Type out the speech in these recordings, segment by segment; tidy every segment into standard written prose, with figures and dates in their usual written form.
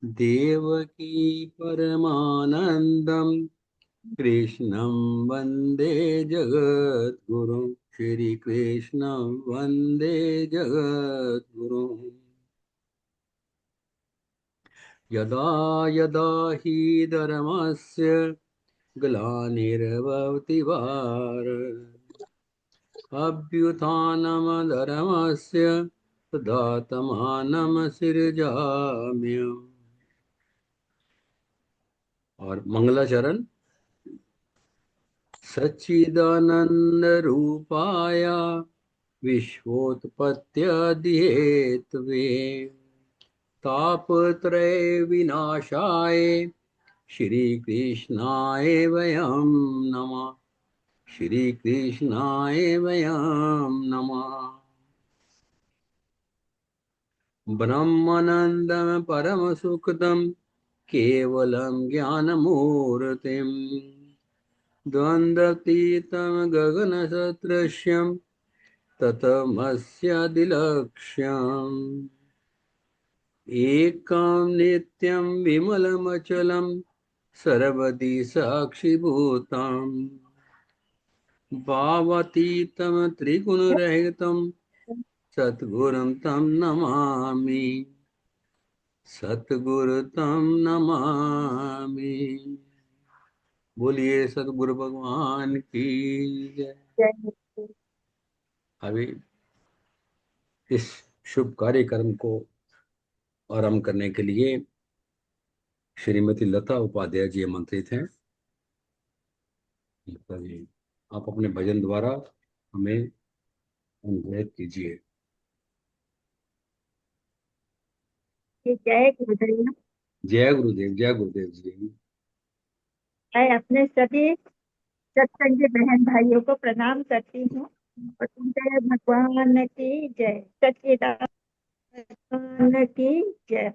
देवकी परमानंदम कृष्णं वन्दे जगद्गुरुं। श्रीकृष्णं वन्दे जगद्गुरुम्। यदा यदा हि धर्मस्य ग्लानिर्भवति भारत अभ्युत्थानमधर्मस्य तदात्मानं सृजाम्यहम्। और मंगलाचरण। सच्चिदानन्दरूपाय विश्वोत्पत्त्यादिहेतवे तापत्रय विनाशाय श्रीकृष्णाय वयं नमः। श्रीकृष्णाय वयं नमः। ब्रह्मानन्दं परमसुखदं केवलं ज्ञानमूर्तिम् द्वन्द्वतीतं गगनसदृश्यं ततमस्यादिलक्ष्यम् एकं नित्यं विमलमचलं सर्वदि साक्षिभूतम् भावातीतं त्रिगुणरहितं सद्गुरुं तं नमामि। सद्गुरु तं नमामि। बोलिए सद्गुरु भगवान की जय। अभी इस शुभ कार्यक्रम को आरंभ करने के लिए श्रीमती लता उपाध्याय जी आमंत्रित हैं। लता जी, आप अपने भजन द्वारा हमें अनुग्रहित कीजिए। जय गुरुदेव। जय गुरुदेव, जय गुरुदेव जी। मैं अपने सभी सत्संगी बहन भाइयों को प्रणाम करती हूँ। और जय भगवान की जय, सच्चिदानंद भगवान की जय।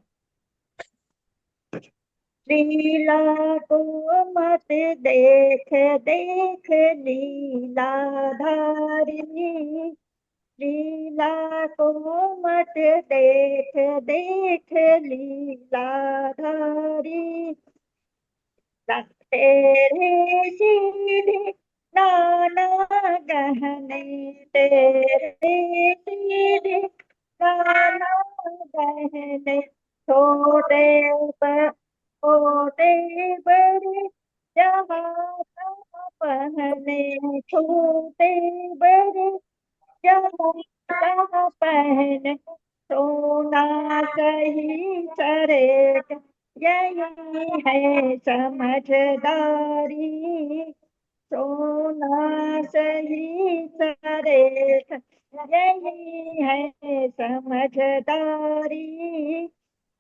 लीला को मत देख देख लीला धारी, लीला को मत देख देख लीला धारी। तेरे सीधे नाना गहने, तेरे सीधे नाना गहने, छोटे छोटे बड़े जहाँ तहाँ पहने, छोटे बड़े जहाँ तहाँ पहने। सोना सही चरे यही है समझदारी, सोना सही चरे यही है समझदारी।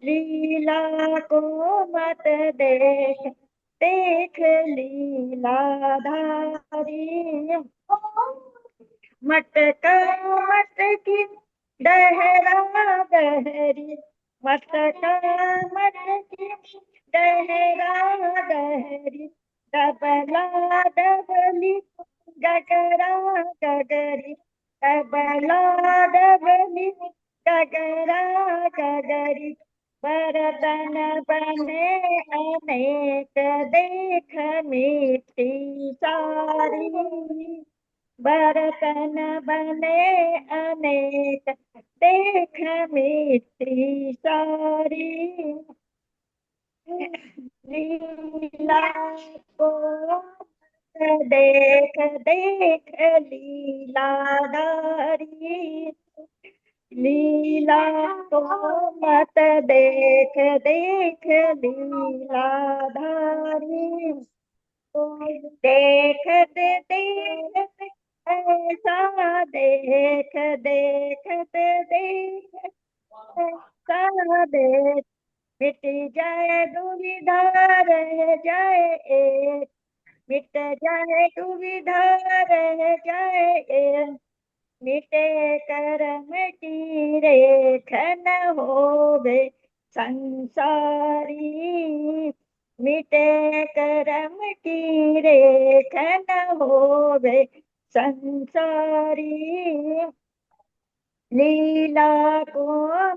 लीला को मत देख देख लीला धारी। मटका मटकी डहरा डहरी, मटका मटकी डहरा डहरी। डबला डबली गगरा गगरी, डबला डबली गगरा गगरी। बरतन बने अनेक देख मीठी सारी, बर्तन बने अनेक देख मीठी सारी। लीला को देख देख लीलाधारी, लीला को मत देख देख लीलाधारी। देखते देखते ऐसा देख, देखते देख ऐसा देख। मिट जाए दुविधा रह जाए एक, मिट जाए दुविधा रह जाए एक। मिटे करम की रेखन होवे संसारी, मिटे करम की रेखन होवे संसारी। लीला को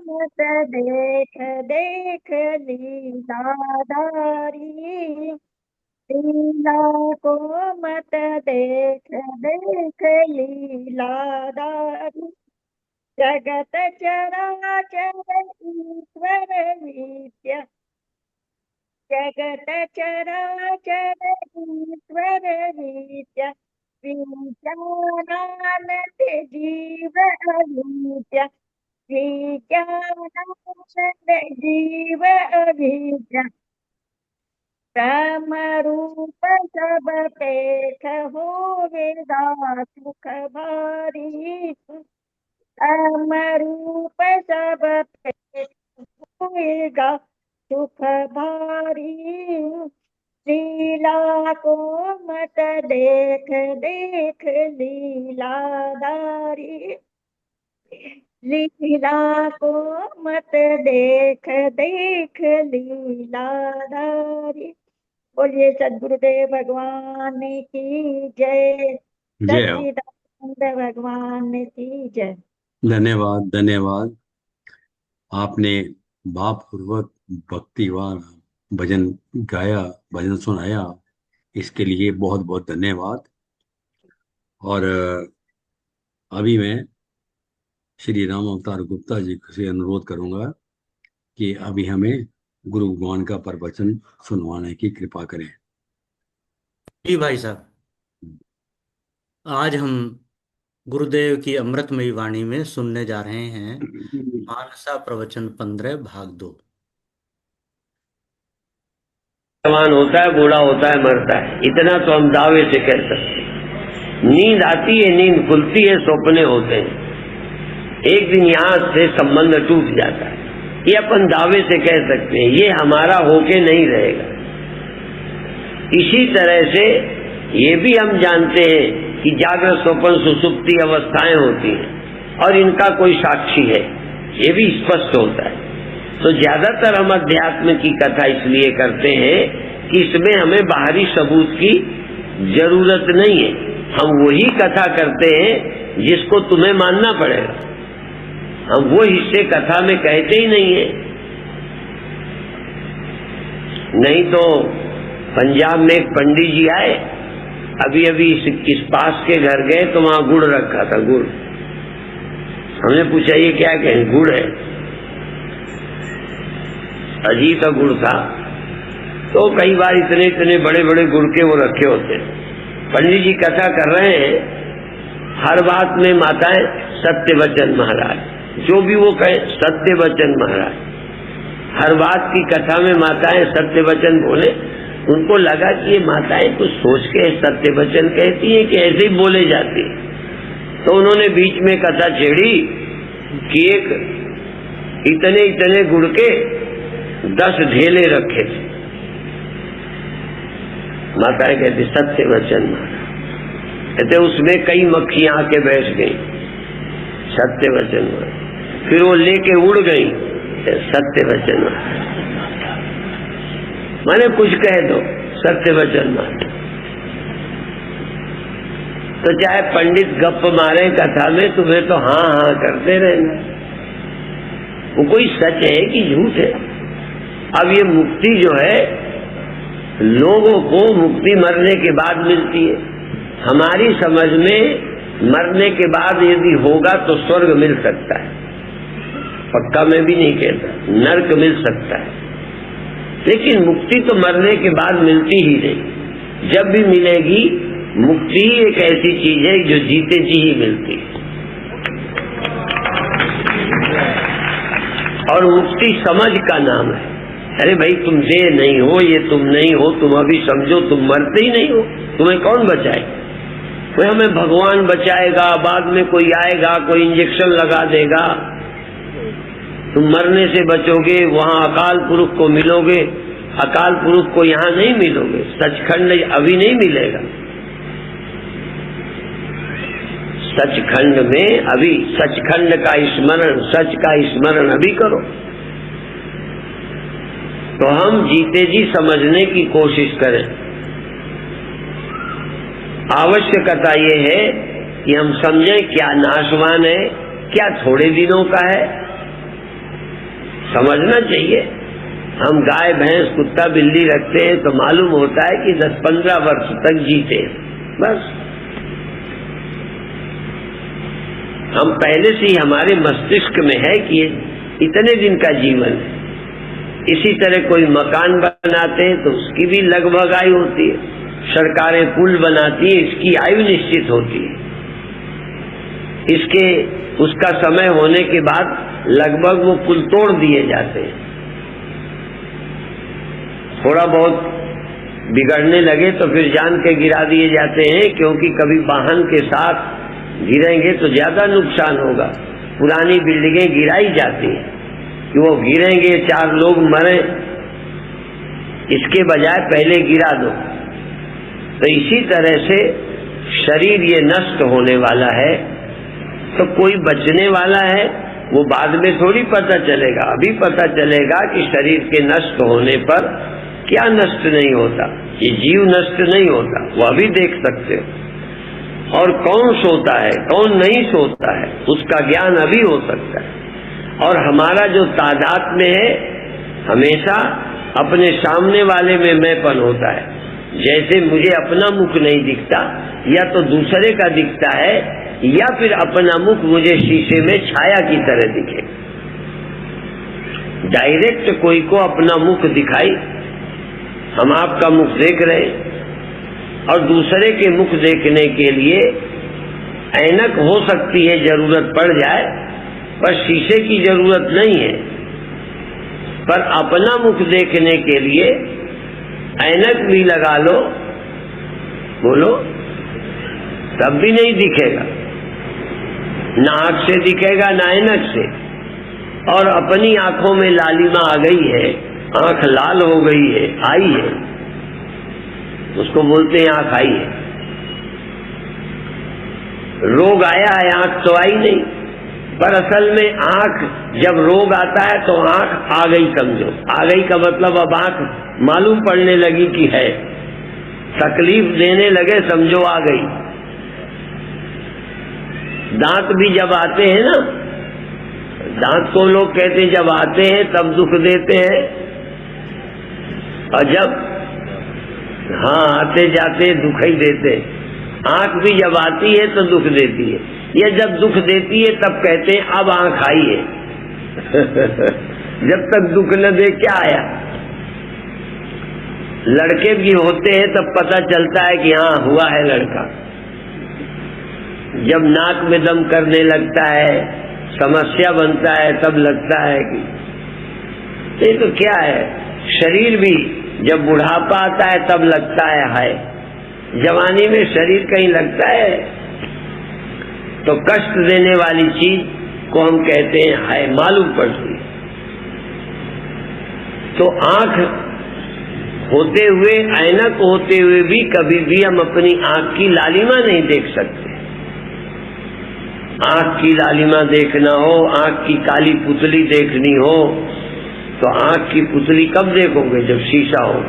मत देख देख लीलाधारी, लीला को मत देख देख लीलाधारी, जगत चराचर ईश्वर विद्या, जगत चराचर ईश्वर विद्या, विज्ञानानंद जीव अविद्या, विज्ञानानंद जीव अविद्या, ब्रह्म रूप सब पेख हो वेदा सुख भारी, ब्रह्म रूप सब पेख होएगा सुख भारी, लीला को मत देख देख लीलाधारी, लीला को मत देख देख लीलाधारी। बोलिए सद्गुरुदेव भगवान की जय, जय हो। सच्चिदानंद भगवान की जय। धन्यवाद धन्यवाद। आपने भावपूर्वक भक्तिवान भजन गाया, भजन सुनाया, इसके लिए बहुत बहुत धन्यवाद। और अभी मैं श्री राम अवतार गुप्ता जी से अनुरोध करूंगा कि अभी हमें गुरु भगवान का प्रवचन सुनवाने की कृपा करें। जी भाई साहब, आज हम गुरुदेव की अमृतमयी वाणी में सुनने जा रहे हैं मानसा प्रवचन 15 भाग 2। जवान होता है, बूढ़ा होता है, मरता है, इतना तो हम दावे से कह सकते हैं। नींद आती है, नींद खुलती है, सपने होते हैं, एक दिन यहाँ से संबंध टूट जाता है, ये अपन दावे से कह सकते हैं, ये हमारा होके नहीं रहेगा। इसी तरह से ये भी हम जानते हैं कि जागृत स्वप्न सुसुप्ति अवस्थाएं होती हैं और इनका कोई साक्षी है, ये भी स्पष्ट होता है। तो ज्यादातर हम अध्यात्म की कथा इसलिए करते हैं कि इसमें हमें बाहरी सबूत की जरूरत नहीं है। हम वही कथा करते हैं जिसको तुम्हें मानना पड़ेगा, हम वो हिस्से कथा में कहते ही नहीं है। नहीं तो पंजाब में एक पंडित जी आए, अभी अभी इस पास के घर गए तो वहां गुड़ रखा था, गुड़। हमने पूछा ये क्या कहें, गुड़ है, अजीब सा गुड़ था। तो कई बार इतने इतने बड़े बड़े गुड़ के वो रखे होते हैं। पंडित जी कथा कर रहे हैं, हर बात में माताएं सत्य वचन महाराज, जो भी वो कहे सत्य वचन महाराज, हर बात की कथा में माताएं सत्य वचन बोले। उनको लगा कि ये माताएं कुछ सोच के सत्य वचन कहती हैं कि ऐसे ही बोले जाती है। तो उन्होंने बीच में कथा छेड़ी कि एक इतने इतने गुड़ के 10 ढेले रखे थे। माताएं कहती सत्य वचन महाराज, कहते उसमें कई मक्खियां आके बैठ गई, सत्य वचन महाराज। फिर वो लेके उड़ गई, सत्य वचन महाराज। मैंने कुछ कह दो, सत्य वचन महाराज। तो चाहे पंडित गप मारे कथा में, तुम्हें तो हाँ हाँ करते रहना। वो कोई सच है कि झूठ है? अब ये मुक्ति जो है, लोगों को मुक्ति मरने के बाद मिलती है। हमारी समझ में मरने के बाद यदि होगा तो स्वर्ग मिल सकता है, पक्का मैं भी नहीं कहता, नर्क मिल सकता है, लेकिन मुक्ति तो मरने के बाद मिलती ही नहीं। जब भी मिलेगी मुक्ति एक ऐसी चीज है जो जीते जी ही मिलती है। और मुक्ति समझ का नाम है। अरे भाई तुम देह नहीं हो, ये तुम नहीं हो, तुम अभी समझो तुम मरते ही नहीं हो, तुम्हें कौन बचाए? कोई हमें भगवान बचाएगा, बाद में कोई आएगा, कोई इंजेक्शन लगा देगा, तुम मरने से बचोगे, वहां अकाल पुरुष को मिलोगे। अकाल पुरुष को यहाँ नहीं मिलोगे, सचखंड अभी नहीं मिलेगा। सचखंड में अभी सचखंड का स्मरण, सच का स्मरण अभी करो। तो हम जीते जी समझने की कोशिश करें। आवश्यकता ये है कि हम समझें क्या नाशवान है, क्या थोड़े दिनों का है? समझना चाहिए। हम गाय भैंस कुत्ता बिल्ली रखते हैं तो मालूम होता है कि 10-15 वर्ष तक जीते हैं, बस। हम पहले से ही हमारे मस्तिष्क में है कि इतने दिन का जीवन है। इसी तरह कोई मकान बनाते हैं तो उसकी भी लगभग आयु होती है, सरकारें पुल बनाती है, इसकी आयु निश्चित होती है। इसके उसका समय होने के बाद लगभग वो पुल तोड़ दिए जाते हैं। थोड़ा बहुत बिगड़ने लगे तो फिर जान के गिरा दिए जाते हैं, क्योंकि कभी वाहन के साथ गिरेंगे तो ज्यादा नुकसान होगा। पुरानी बिल्डिंगें गिराई जाती हैं कि वो गिरेंगे 4 लोग मरे, इसके बजाय पहले गिरा दो। तो इसी तरह से शरीर ये नष्ट होने वाला है, तो कोई बचने वाला है वो बाद में थोड़ी पता चलेगा। अभी पता चलेगा कि शरीर के नष्ट होने पर क्या नष्ट नहीं होता। ये जीव नष्ट नहीं होता, वो अभी देख सकते हो। और कौन सोता है कौन नहीं सोता है उसका ज्ञान अभी हो सकता है। और हमारा जो तादात्म्य है हमेशा अपने सामने वाले में मैंपन होता है। जैसे मुझे अपना मुख नहीं दिखता, या तो दूसरे का दिखता है, या फिर अपना मुख मुझे शीशे में छाया की तरह दिखे। डायरेक्ट कोई को अपना मुख दिखाई, हम आपका मुख देख रहे हैं, और दूसरे के मुख देखने के लिए ऐनक हो सकती है, जरूरत पड़ जाए, पर शीशे की जरूरत नहीं है। पर अपना मुख देखने के लिए ऐनक भी लगा लो, बोलो, तब भी नहीं दिखेगा। ना आंख से दिखेगा ना ऐनक से। और अपनी आंखों में लालिमा आ गई है, आंख लाल हो गई है, आई है, उसको बोलते हैं आंख आई है। रोग आया है, आंख तो आई नहीं। पर असल में आंख, जब रोग आता है तो आंख आ गई समझो। आ गई का मतलब अब आंख मालूम पड़ने लगी कि है, तकलीफ देने लगे समझो आ गई। दांत भी जब आते हैं ना, दांत को लोग कहते हैं जब आते हैं तब दुख देते हैं, और जब आते जाते दुख ही देते हैं। आंख भी जब आती है तो दुख देती है, या जब दुख देती है तब कहते हैं अब आंख आई है। जब तक दुख न दे क्या आया। लड़के भी होते हैं तब पता चलता है कि हाँ हुआ है लड़का। जब नाक में दम करने लगता है, समस्या बनता है, तब लगता है कि ये तो क्या है। शरीर भी जब बुढ़ापा आता है तब लगता है हाय। जवानी में शरीर कहीं लगता है। तो कष्ट देने वाली चीज को हम कहते हैं हाय, मालूम पड़ती। तो आंख होते हुए, ऐनक होते हुए भी कभी भी हम अपनी आंख की लालिमा नहीं देख सकते। आंख की लालिमा देखना हो, आंख की काली पुतली देखनी हो, तो आंख की पुतली कब देखोगे? जब शीशा हो।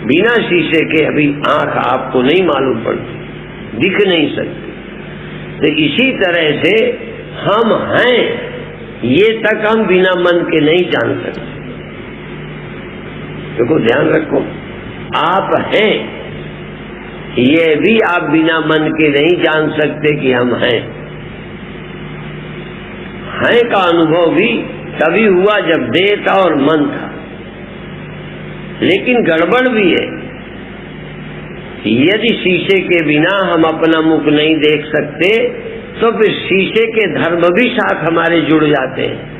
बिना शीशे के अभी आंख आपको नहीं मालूम पड़ती, दिख नहीं सकती। तो इसी तरह से हम हैं, ये तक हम बिना मन के नहीं जान सकते। देखो ध्यान रखो, आप हैं, ये भी आप बिना मन के नहीं जान सकते कि हम हैं। हैं का अनुभव भी तभी हुआ जब देह था और मन था। लेकिन गड़बड़ भी है, यदि शीशे के बिना हम अपना मुख नहीं देख सकते तो फिर शीशे के धर्म भी साथ हमारे जुड़ जाते हैं।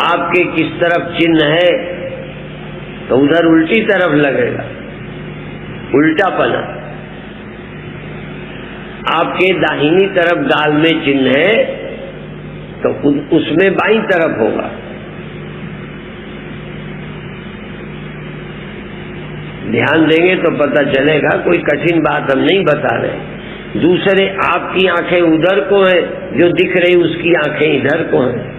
आपके किस तरफ चिन्ह है तो उधर उल्टी तरफ लगेगा, उल्टापना। आपके दाहिनी तरफ गाल में चिन्ह है तो उसमें बाईं तरफ होगा। ध्यान देंगे तो पता चलेगा, कोई कठिन बात हम नहीं बता रहे। दूसरे आपकी आंखें उधर को है, जो दिख रही उसकी आंखें इधर को हैं।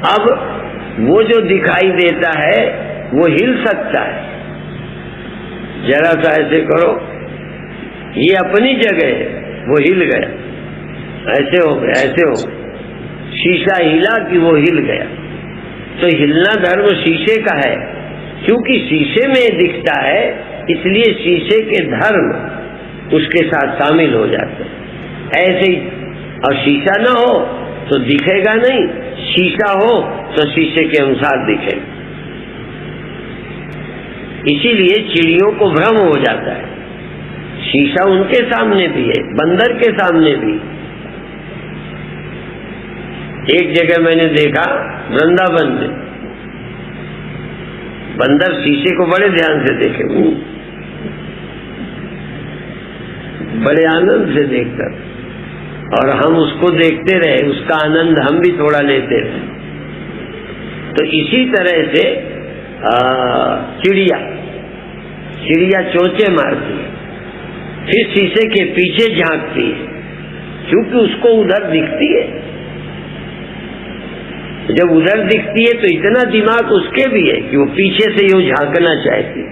अब वो जो दिखाई देता है वो हिल सकता है। जरा सा ऐसे करो, ये अपनी जगह है, वो हिल गया, ऐसे हो गया, ऐसे हो गया। शीशा हिला कि वो हिल गया। तो हिलना धर्म शीशे का है, क्योंकि शीशे में दिखता है, इसलिए शीशे के धर्म उसके साथ शामिल हो जाते हैं। ऐसे ही, और शीशा ना हो तो दिखेगा नहीं, शीशा हो तो शीशे के अनुसार दिखेगा। इसीलिए चिड़ियों को भ्रम हो जाता है। शीशा उनके सामने भी है, बंदर के सामने भी। एक जगह मैंने देखा वृंदावन में, बंदर शीशे को बड़े ध्यान से देखे, बड़े आनंद से देखता, और हम उसको देखते रहे, उसका आनंद हम भी थोड़ा लेते रहे। तो इसी तरह से चिड़िया चोंचे मारती है, फिर शीशे के पीछे झांकती है, क्योंकि उसको उधर दिखती है। जब उधर दिखती है तो इतना दिमाग उसके भी है कि वो पीछे से यूं झांकना चाहती है,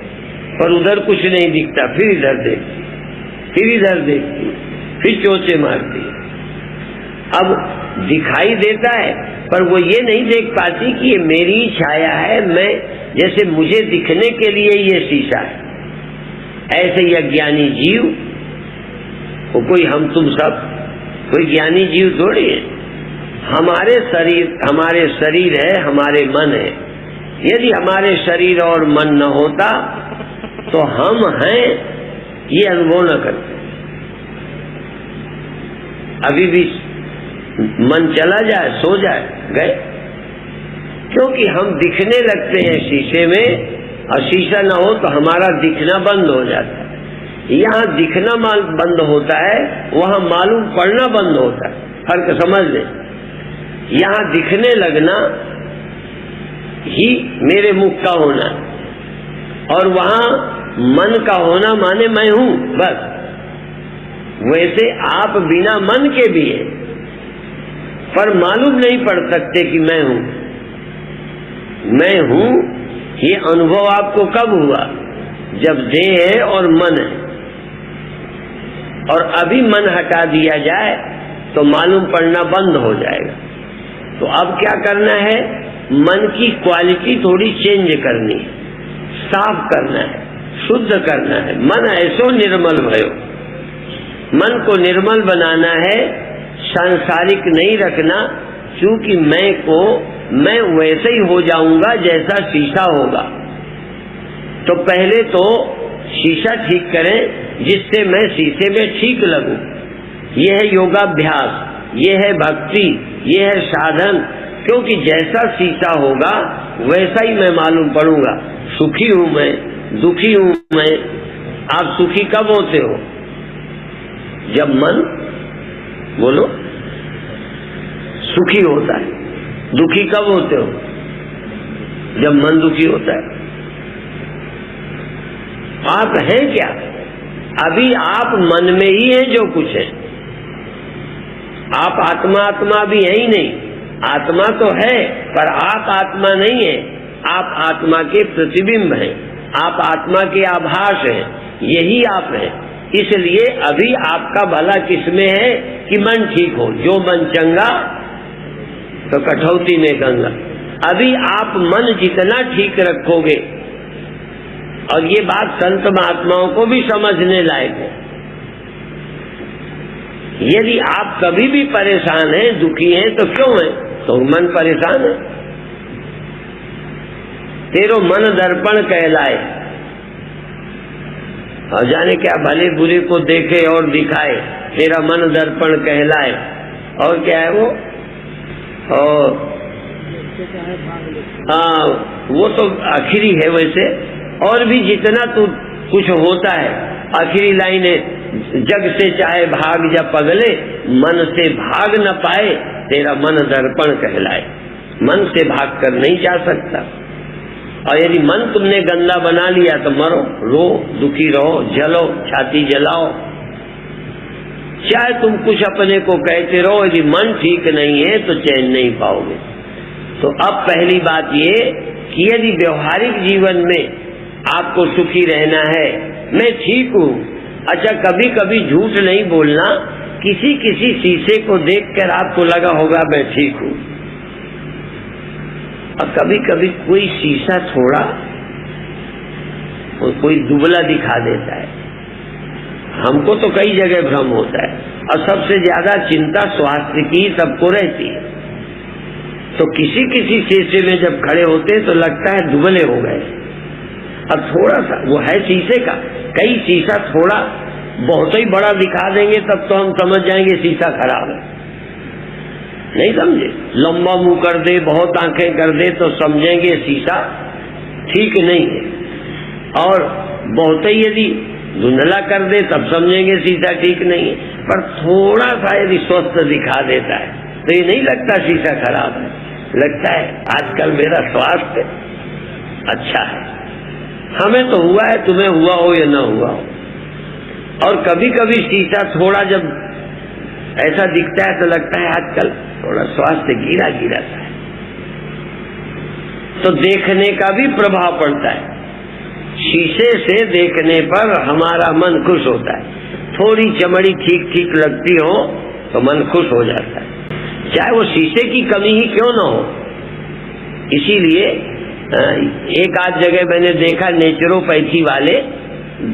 पर उधर कुछ नहीं दिखता, फिर इधर देखती, फिर इधर देखती, फिर चोंचे मारती। अब दिखाई देता है, पर वो ये नहीं देख पाती कि ये मेरी छाया है, मैं जैसे मुझे दिखने के लिए ये शीशा है। ऐसे ही अज्ञानी जीव, वो कोई हम तुम सब कोई ज्ञानी जीव थोड़ी है। हमारे शरीर है, हमारे मन है। यदि हमारे शरीर और मन न होता तो हम हैं ये अनुभव न करते। अभी भी मन चला जाए, सो जाए, गए, क्योंकि हम दिखने लगते हैं शीशे में, और शीशा न हो तो हमारा दिखना बंद हो जाता है। यहाँ दिखना बंद होता है, वहाँ मालूम पड़ना बंद होता है। फर्क समझ ले। यहाँ दिखने लगना ही मेरे मुख का होना, और वहाँ मन का होना माने मैं हूँ, बस। वैसे आप बिना मन के भी है, पर मालूम नहीं पड़ सकते कि मैं हूँ। मैं हूँ ये अनुभव आपको कब हुआ? जब देह है और मन है, और अभी मन हटा दिया जाए तो मालूम पड़ना बंद हो जाएगा। तो अब क्या करना है? मन की क्वालिटी थोड़ी चेंज करनी है, साफ करना है, शुद्ध करना है। मन ऐसो निर्मल भयो, मन को निर्मल बनाना है, सांसारिक नहीं रखना, क्योंकि मैं वैसे ही हो जाऊंगा जैसा शीशा होगा। तो पहले तो शीशा ठीक करें, जिससे मैं शीशे में ठीक लगूं। यह है योगाभ्यास, यह है भक्ति, यह है साधन। क्योंकि जैसा शीशा होगा वैसा ही मैं मालूम पड़ूंगा। सुखी हूं मैं, दुखी हूं मैं। आप सुखी कब होते हो? जब मन, बोलो, सुखी होता है। दुखी कब होते हो? जब मन दुखी होता है। आप हैं क्या? अभी आप मन में ही हैं जो कुछ है। आप आत्मा भी है ही नहीं। आत्मा तो है, पर आप आत्मा नहीं है। आप आत्मा के प्रतिबिंब हैं, आप आत्मा के आभास हैं, यही आप हैं। इसलिए अभी आपका भला किसमें है कि मन ठीक हो। जो मन चंगा तो कठौती में गंगा। अभी आप मन जितना ठीक रखोगे, और ये बात संत महात्माओं को भी समझने लायक है। यदि आप कभी भी परेशान हैं, दुखी हैं, तो क्यों हैं? तो मन परेशान है। तेरो मन दर्पण कहलाए, और जाने क्या भले बुरे को देखे और दिखाए, तेरा मन दर्पण कहलाए। और क्या है वो? और हाँ, वो तो आखिरी है वैसे। और भी जितना तू कुछ होता है, आखिरी लाइन है, जग से चाहे भाग जा पगले, मन से भाग न पाए, तेरा मन दर्पण कहलाए। मन से भाग कर नहीं जा सकता। और यदि मन तुमने गंदा बना लिया तो मरो, रो, दुखी रहो, जलो, छाती जलाओ, चाहे तुम कुछ अपने को कहते रहो। यदि मन ठीक नहीं है तो चैन नहीं पाओगे। तो अब पहली बात ये कि यदि व्यवहारिक जीवन में आपको सुखी रहना है, मैं ठीक हूँ। अच्छा, कभी कभी झूठ नहीं बोलना। किसी किसी शीशे को देखकर आपको लगा होगा मैं ठीक हूँ, और कभी कभी कोई शीशा थोड़ा और कोई दुबला दिखा देता है। हमको तो कई जगह भ्रम होता है, और सबसे ज्यादा चिंता स्वास्थ्य की सबको रहती है। तो किसी किसी शीशे में जब खड़े होते तो लगता है दुबले हो गए, और थोड़ा सा वो है शीशे का, कई शीशा थोड़ा बहुत ही बड़ा दिखा देंगे तब तो हम समझ जाएंगे शीशा खराब है। नहीं समझे? लंबा मुंह कर दे, बहुत आंखें कर दे तो समझेंगे शीशा ठीक नहीं है, और बहुत ही यदि धुंधला कर दे तब समझेंगे शीशा ठीक नहीं है। पर थोड़ा सा यदि स्वस्थ दिखा देता है तो ये नहीं लगता शीशा खराब है, लगता है आजकल मेरा स्वास्थ्य अच्छा है। हमें तो हुआ है, तुम्हें हुआ हो या न हुआ हो। और कभी कभी शीशा थोड़ा जब ऐसा दिखता है तो लगता है आजकल थोड़ा स्वास्थ्य गिरा गिरा सा है। तो देखने का भी प्रभाव पड़ता है। शीशे से देखने पर हमारा मन खुश होता है। थोड़ी चमड़ी ठीक ठीक लगती हो तो मन खुश हो जाता है, चाहे वो शीशे की कमी ही क्यों न हो। इसीलिए एक आध जगह मैंने देखा नेचुरोपैथी वाले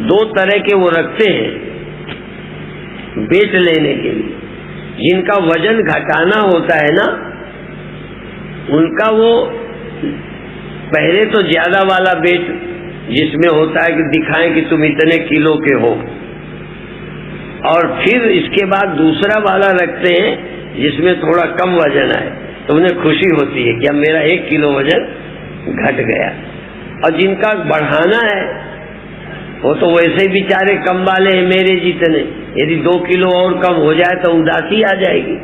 दो तरह के वो रखते हैं वेट लेने के लिए। जिनका वजन घटाना होता है ना, उनका वो पहले तो ज्यादा वाला वेट जिसमें होता है कि दिखाएं कि तुम इतने किलो के हो, और फिर इसके बाद दूसरा वाला रखते हैं जिसमें थोड़ा कम वजन आए, तो उन्हें खुशी होती है कि अब मेरा 1 किलो वजन घट गया। और जिनका बढ़ाना है वो तो वैसे ही बेचारे कम वाले हैं मेरे जितने, यदि 2 किलो और कम हो जाए तो उदासी आ जाएगी,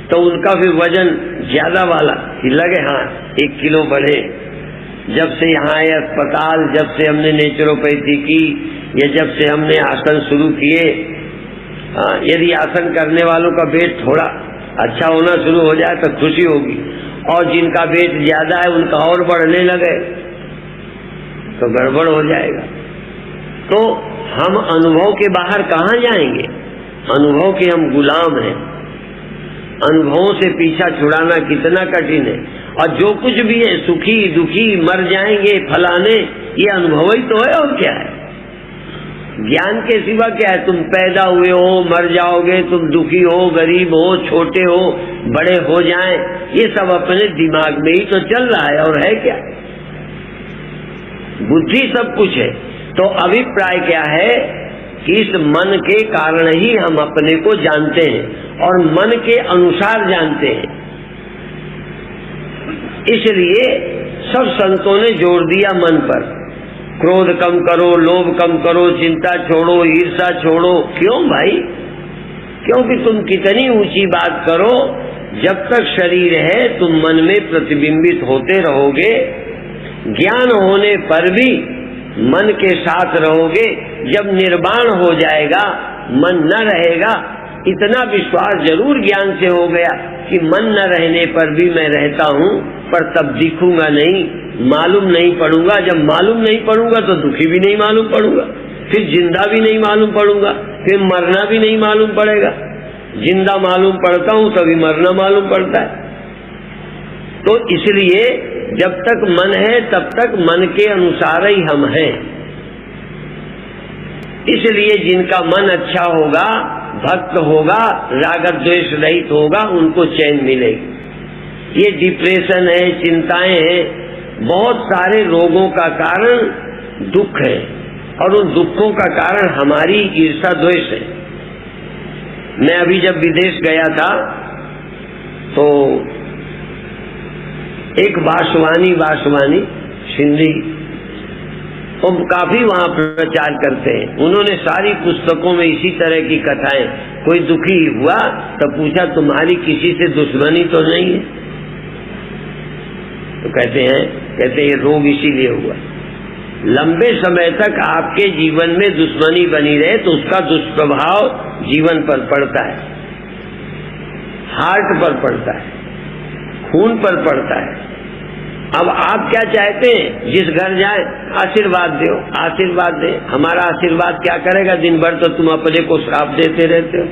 तो उनका फिर वजन ज्यादा वाला कि लगे हाँ 1 किलो बढ़े। जब से यहाँ आए अस्पताल, जब से हमने नेचुरोपैथी की या जब से हमने आसन शुरू किए, यदि आसन करने वालों का वेट थोड़ा अच्छा होना शुरू हो जाए तो खुशी होगी, और जिनका वेट ज्यादा है उनका और बढ़ने लगे तो गड़बड़ हो जाएगा। तो हम अनुभव के बाहर कहाँ जाएंगे? अनुभव के हम गुलाम हैं। अनुभवों से पीछा छुड़ाना कितना कठिन है। और जो कुछ भी है, सुखी दुखी, मर जाएंगे फलाने, ये अनुभव ही तो है, और क्या है? ज्ञान के सिवा क्या है? तुम पैदा हुए हो, मर जाओगे, तुम दुखी हो, गरीब हो, छोटे हो, बड़े हो जाएं, ये सब अपने दिमाग में ही तो चल रहा है, और है क्या? बुद्धि सब कुछ है। तो अभिप्राय क्या है कि इस मन के कारण ही हम अपने को जानते हैं, और मन के अनुसार जानते हैं। इसलिए सब संतों ने जोर दिया मन पर, क्रोध कम करो, लोभ कम करो, चिंता छोड़ो, ईर्ष्या छोड़ो। क्यों भाई? क्योंकि तुम कितनी ऊंची बात करो, जब तक शरीर है तुम मन में प्रतिबिंबित होते रहोगे। ज्ञान होने पर भी मन के साथ रहोगे। जब निर्वाण हो जाएगा, मन न रहेगा। इतना विश्वास जरूर ज्ञान से हो गया कि मन न रहने पर भी मैं रहता हूँ, पर तब दिखूंगा नहीं, मालूम नहीं पड़ूंगा। जब मालूम नहीं पड़ूंगा तो दुखी भी नहीं मालूम पड़ूंगा, फिर जिंदा भी नहीं मालूम पड़ूंगा, फिर मरना भी नहीं मालूम पड़ेगा। जिंदा मालूम पड़ता हूँ तभी मरना मालूम पड़ता है। तो इसलिए जब तक मन है तब तक मन के अनुसार ही हम हैं। इसलिए जिनका मन अच्छा होगा, भक्त होगा, राग द्वेष रहित होगा, उनको चैन मिलेगी। ये डिप्रेशन है, चिंताएं हैं, बहुत सारे रोगों का कारण दुख है, और उन दुखों का कारण हमारी ईर्ष्या द्वेष है। मैं अभी जब विदेश गया था तो एक बासवानी सिंधी, वो काफी वहाँ प्रचार करते हैं। उन्होंने सारी पुस्तकों में इसी तरह की कथाएं। कोई दुखी हुआ तो पूछा तुम्हारी किसी से दुश्मनी तो नहीं है? तो कहते हैं ये रोग इसीलिए हुआ। लंबे समय तक आपके जीवन में दुश्मनी बनी रहे तो उसका दुष्प्रभाव जीवन पर पड़ता है, हार्ट पर पड़ता है, खून पर पड़ता है, अब आप क्या चाहते हैं, जिस घर जाए आशीर्वाद दो, आशीर्वाद दे। हमारा आशीर्वाद क्या करेगा, दिन भर तो तुम अपने को श्राप देते रहते हो।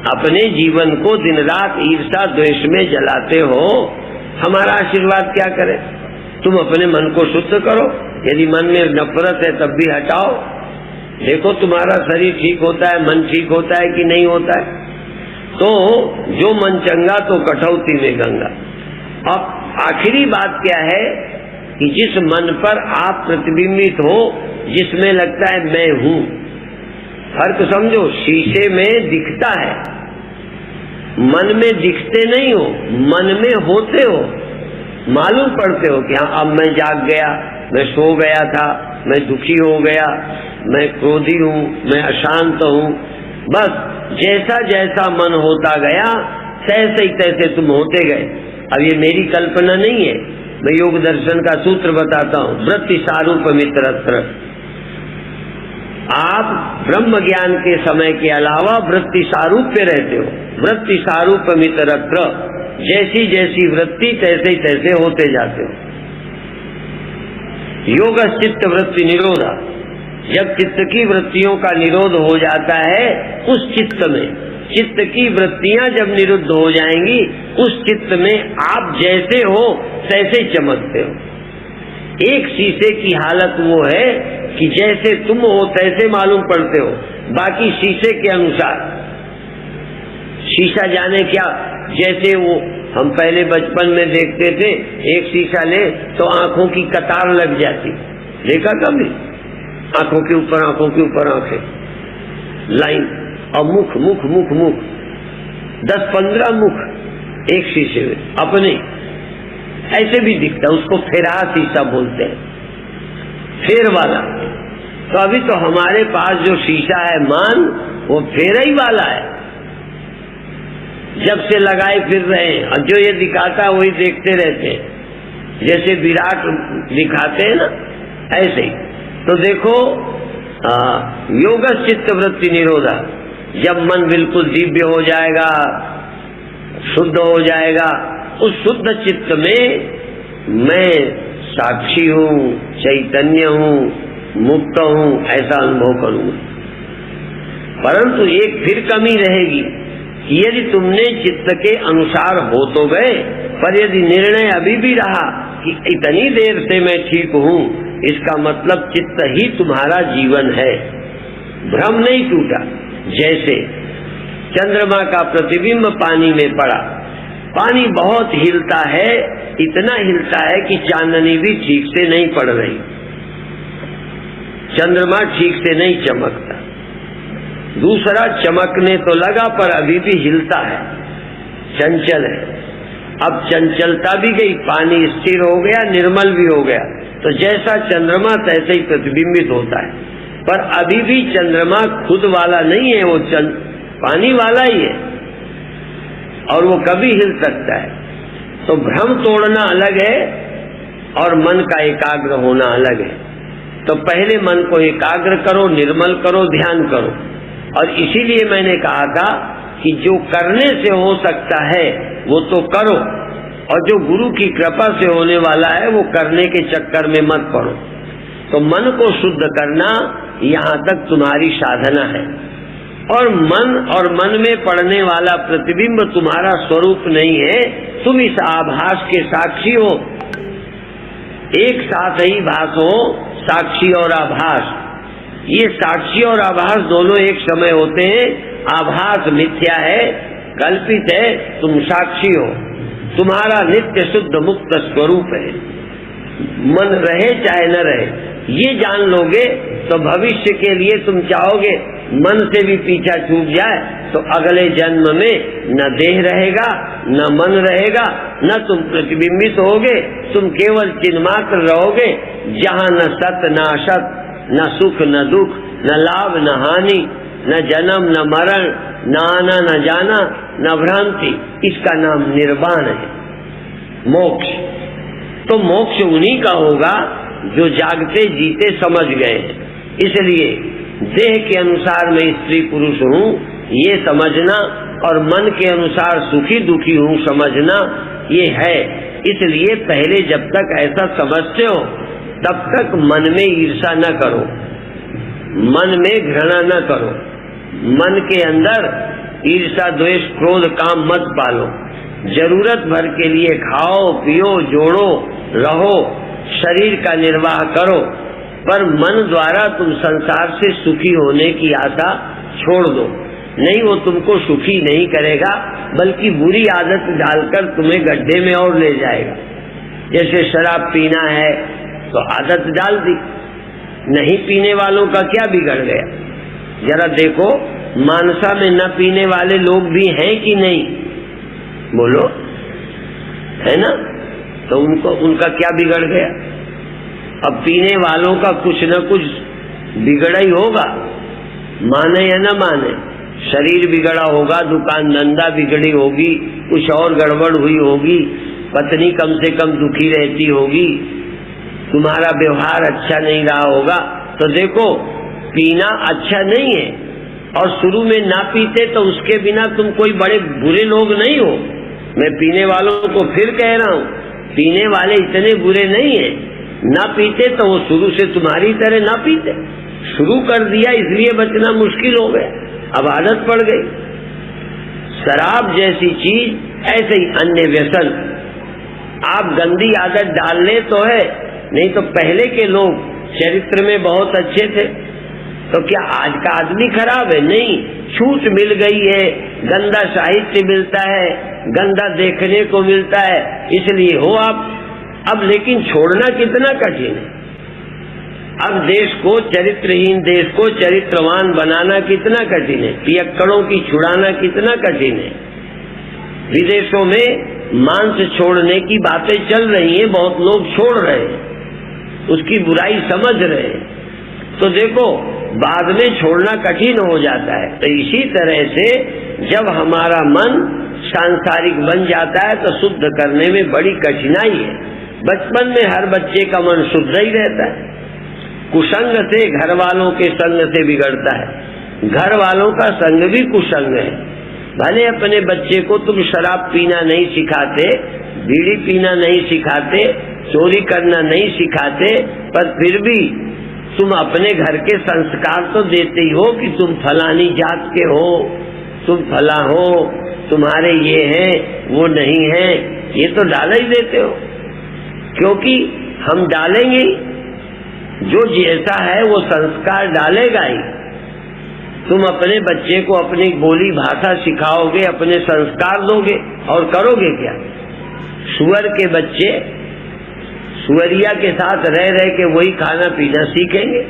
अपने जीवन को दिन रात ईर्ष्या द्वेष में जलाते हो, हमारा आशीर्वाद क्या करे। तुम अपने मन को शुद्ध करो, यदि मन में नफरत है तब भी हटाओ। देखो तुम्हारा शरीर ठीक होता है, मन ठीक होता है कि नहीं होता है। तो जो मन चंगा तो कठौती में गंगा। अब आखिरी बात क्या है कि जिस मन पर आप प्रतिबिंबित हो, जिसमें लगता है मैं हूं, फर्क समझो, शीशे में दिखता है, मन में दिखते नहीं हो, मन में होते हो, मालूम पड़ते हो कि हाँ अब मैं जाग गया, मैं सो गया था, मैं दुखी हो गया, मैं क्रोधी हूं, मैं अशांत हूं। बस जैसा जैसा मन होता गया तैसे ही तैसे तुम होते गए। अब ये मेरी कल्पना नहीं है, मैं योग दर्शन का सूत्र बताता हूं, वृत्ति सारूप मित्रत्र। आप ब्रह्म ज्ञान के समय के अलावा वृत्ति सारूप पे रहते हो। वृत्ति सारूप मित्रत्र, जैसी जैसी वृत्ति तैसे ही तैसे होते जाते हो। योग चित्त वृत्ति निरोधा, जब चित्त की वृत्तियों का निरोध हो जाता है, उस चित्त में, चित्त की वृत्तियां जब निरुद्ध हो जाएंगी, उस चित्त में आप जैसे हो तैसे चमकते हो। एक शीशे की हालत वो है कि जैसे तुम हो तैसे मालूम पड़ते हो, बाकी शीशे के अनुसार। शीशा जाने क्या, जैसे वो हम पहले बचपन में देखते थे, एक शीशा ले तो आंखों की कतार लग जाती, देखा कभी? आंखों के ऊपर आंखें, लाइन, और मुख मुख मुख मुख, 10-15 मुख एक शीशे में अपने, ऐसे भी दिखता, उसको फेरा शीशा बोलते हैं, फेर वाला। तो अभी तो हमारे पास जो शीशा है मान, वो फेरा ही वाला है, जब से लगाए फिर रहे हैं, और जो ये दिखाता है वही देखते रहते हैं, जैसे विराट दिखाते हैं ना, ऐसे ही। तो देखो, योग चित्त वृत्ति निरोधा, जब मन बिल्कुल दिव्य हो जाएगा, शुद्ध हो जाएगा, उस शुद्ध चित्त में मैं साक्षी हूँ, चैतन्य हूँ, मुक्त हूँ, ऐसा अनुभव करूंगा। परंतु एक फिर कमी रहेगी कि यदि तुमने चित्त के अनुसार हो तो गए, पर यदि निर्णय अभी भी रहा कि इतनी देर से मैं ठीक हूँ, इसका मतलब चित्त ही तुम्हारा जीवन है, भ्रम नहीं टूटा। जैसे चंद्रमा का प्रतिबिंब पानी में पड़ा, पानी बहुत हिलता है, इतना हिलता है कि चांदनी भी ठीक से नहीं पड़ रही, चंद्रमा ठीक से नहीं चमकता। दूसरा चमकने तो लगा पर अभी भी हिलता है, चंचल है। अब चंचलता भी गई, पानी स्थिर हो गया, निर्मल भी हो गया, तो जैसा चंद्रमा तैसे ही प्रतिबिंबित होता है। पर अभी भी चंद्रमा खुद वाला नहीं है, वो पानी वाला ही है, और वो कभी हिल सकता है। तो भ्रम तोड़ना अलग है और मन का एकाग्र होना अलग है। तो पहले मन को एकाग्र करो, निर्मल करो, ध्यान करो। और इसीलिए मैंने कहा था कि जो करने से हो सकता है वो तो करो, और जो गुरु की कृपा से होने वाला है वो करने के चक्कर में मत पड़ो। तो मन को शुद्ध करना यहाँ तक तुम्हारी साधना है, और मन में पड़ने वाला प्रतिबिंब तुम्हारा स्वरूप नहीं है, तुम इस आभास के साक्षी हो। एक साथ ही भासो, साक्षी और आभास। ये साक्षी और आभास दोनों एक समय होते हैं। आभास मिथ्या है, कल्पित है, तुम साक्षी हो, तुम्हारा नित्य शुद्ध मुक्त स्वरूप है। मन रहे चाहे न रहे, ये जान लोगे तो भविष्य के लिए तुम चाहोगे मन से भी पीछा छूट जाए, तो अगले जन्म में न देह रहेगा, न मन रहेगा, न तुम प्रतिबिंबित होगे, तुम केवल चिन्मात्र रहोगे, जहाँ न सत न असत, न सुख न दुख, न लाभ न हानि, न जन्म न मरण, न आना न जाना, न भ्रांति। इसका नाम निर्वाण है, मोक्ष। तो मोक्ष उन्हीं का होगा जो जागते जीते समझ गए हैं। इसलिए देह के अनुसार मैं स्त्री पुरुष हूँ ये समझना, और मन के अनुसार सुखी दुखी हूँ समझना, ये है। इसलिए पहले जब तक ऐसा समझते हो तब तक मन में ईर्ष्या न करो, मन में घृणा न करो, मन के अंदर ईर्ष्या द्वेष क्रोध काम मत पालो। जरूरत भर के लिए खाओ पियो जोड़ो रहो, शरीर का निर्वाह करो, पर मन द्वारा तुम संसार से सुखी होने की आशा छोड़ दो। नहीं, वो तुमको सुखी नहीं करेगा, बल्कि बुरी आदत डालकर तुम्हें गड्ढे में और ले जाएगा। जैसे शराब पीना है तो आदत डाल दी, नहीं पीने वालों का क्या बिगड़ गया? जरा देखो, मानसा में न पीने वाले लोग भी हैं कि नहीं? बोलो, है ना? तो उनका क्या बिगड़ गया? अब पीने वालों का कुछ न कुछ बिगड़ा ही होगा, माने या न माने। शरीर बिगड़ा होगा, दुकान धंधा बिगड़ी होगी, कुछ और गड़बड़ हुई होगी, पत्नी कम से कम दुखी रहती होगी, तुम्हारा व्यवहार अच्छा नहीं रहा होगा। तो देखो, पीना अच्छा नहीं है, और शुरू में ना पीते तो उसके बिना तुम कोई बड़े बुरे लोग नहीं हो। मैं पीने वालों को फिर कह रहा हूँ, पीने वाले इतने बुरे नहीं है। ना पीते तो वो शुरू से तुम्हारी तरह ना पीते, शुरू कर दिया इसलिए बचना मुश्किल हो गया, अब आदत पड़ गई। शराब जैसी चीज, ऐसे ही अन्य व्यसन। आप गंदी आदत डालने तो है, नहीं तो पहले के लोग चरित्र में बहुत अच्छे थे, तो क्या आज का आदमी खराब है? नहीं, छूट मिल गई है, गंदा साहित्य मिलता है, गंदा देखने को मिलता है, इसलिए हो आप। अब लेकिन छोड़ना कितना कठिन है। अब देश को चरित्रहीन, देश को चरित्रवान बनाना कितना कठिन है, पियक्कड़ों की छुड़ाना कितना कठिन है। विदेशों में मांस छोड़ने की बातें चल रही हैं, बहुत लोग छोड़ रहे हैं, उसकी बुराई समझ रहे हैं। तो देखो, बाद में छोड़ना कठिन हो जाता है। तो इसी तरह से जब हमारा मन सांसारिक बन जाता है तो शुद्ध करने में बड़ी कठिनाई है। बचपन में हर बच्चे का मन शुद्ध ही रहता है, कुसंग से, घर वालों के संग से बिगड़ता है। घर वालों का संग भी कुसंग है। भले अपने बच्चे को तुम शराब पीना नहीं सिखाते, बीड़ी पीना नहीं सिखाते, चोरी करना नहीं सिखाते, पर फिर भी तुम अपने घर के संस्कार तो देते ही हो कि तुम फलानी जात के हो, तुम फला हो, तुम्हारे ये हैं वो नहीं है, ये तो डाल ही देते हो। क्योंकि हम डालेंगे, जो जैसा है वो संस्कार डालेगा ही। तुम अपने बच्चे को अपनी बोली भाषा सिखाओगे, अपने संस्कार दोगे, और करोगे क्या? सुअर के बच्चे सुअरिया के साथ रह रह के वही खाना पीना सीखेंगे,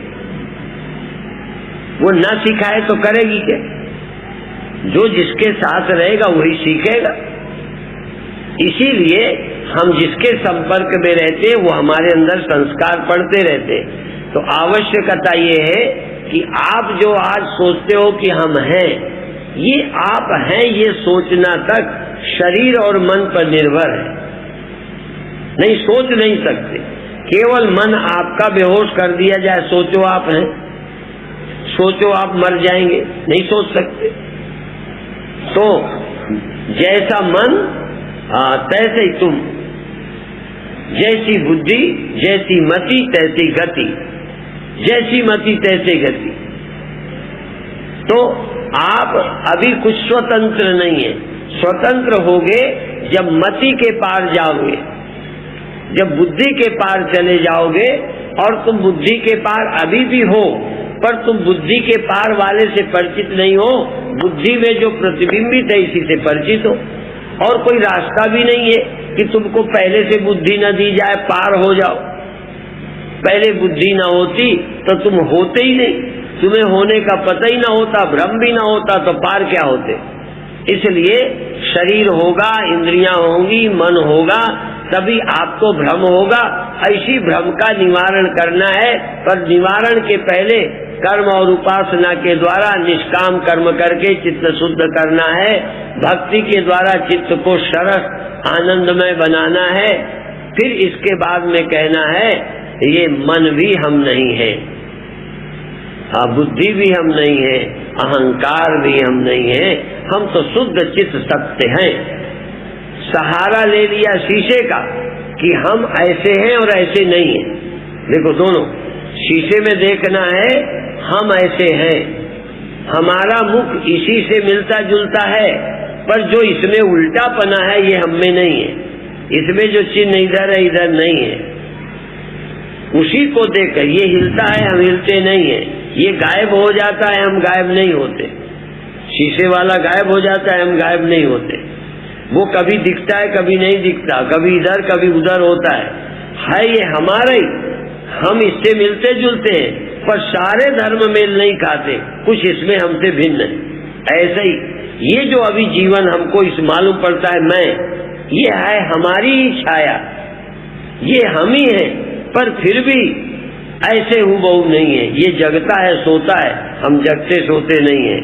वो ना सिखाए तो करेगी क्या? जो जिसके साथ रहेगा वही सीखेगा। इसीलिए हम जिसके संपर्क में रहते हैं वो हमारे अंदर संस्कार पड़ते रहते। तो आवश्यकता ये है कि आप जो आज सोचते हो कि हम हैं, ये आप हैं, ये सोचना तक शरीर और मन पर निर्भर है। नहीं, सोच नहीं सकते। केवल मन आपका बेहोश कर दिया जाए, सोचो आप हैं, सोचो आप मर जाएंगे, नहीं सोच सकते। तो जैसा मन तैसे ही तुम, जैसी बुद्धि जैसी मति तैसी गति, जैसी मति तैसे गति। तो आप अभी कुछ स्वतंत्र नहीं है। स्वतंत्र होगे जब मति के पार जाओगे, जब बुद्धि के पार चले जाओगे। और तुम बुद्धि के पार अभी भी हो, पर तुम बुद्धि के पार वाले से परिचित नहीं हो, बुद्धि में जो प्रतिबिंबित है इसी से परिचित हो। और कोई रास्ता भी नहीं है कि तुमको पहले से बुद्धि न दी जाए, पार हो जाओ। पहले बुद्धि न होती तो तुम होते ही नहीं, तुम्हें होने का पता ही न होता, भ्रम भी न होता, तो पार क्या होते। इसलिए शरीर होगा, इंद्रियां होंगी, मन होगा, तभी आपको भ्रम होगा। ऐसी भ्रम का निवारण करना है, पर निवारण के पहले कर्म और उपासना के द्वारा निष्काम कर्म करके चित्त शुद्ध करना है। भक्ति के द्वारा चित्त को सरस आनंदमय बनाना है। फिर इसके बाद में कहना है, ये मन भी हम नहीं है, बुद्धि भी हम नहीं है, अहंकार भी हम नहीं है, हम तो शुद्ध चित्त सत्य हैं। सहारा ले लिया शीशे का कि हम ऐसे हैं और ऐसे नहीं हैं। देखो दोनों, शीशे में देखना है हम ऐसे हैं, हमारा मुख इसी से मिलता जुलता है, पर जो इसमें उल्टा पना है ये हम में नहीं है, इसमें जो चिन्ह इधर है इधर नहीं है। उसी को देखकर ये हिलता है हम हिलते नहीं है, ये गायब हो जाता है हम गायब नहीं होते, शीशे वाला गायब हो जाता है हम गायब नहीं होते। वो कभी दिखता है कभी नहीं दिखता, कभी इधर कभी उधर होता है ये हमारा ही, हम इससे मिलते जुलते हैं, पर सारे धर्म मेल नहीं खाते, कुछ इसमें हमसे भिन्न है। ऐसे ही ये जो अभी जीवन हमको इस मालूम पड़ता है मैं, ये है हमारी ही छाया, ये हम ही है, पर फिर भी ऐसे हूबहू नहीं है। ये जगता है सोता है, हम जगते सोते नहीं है।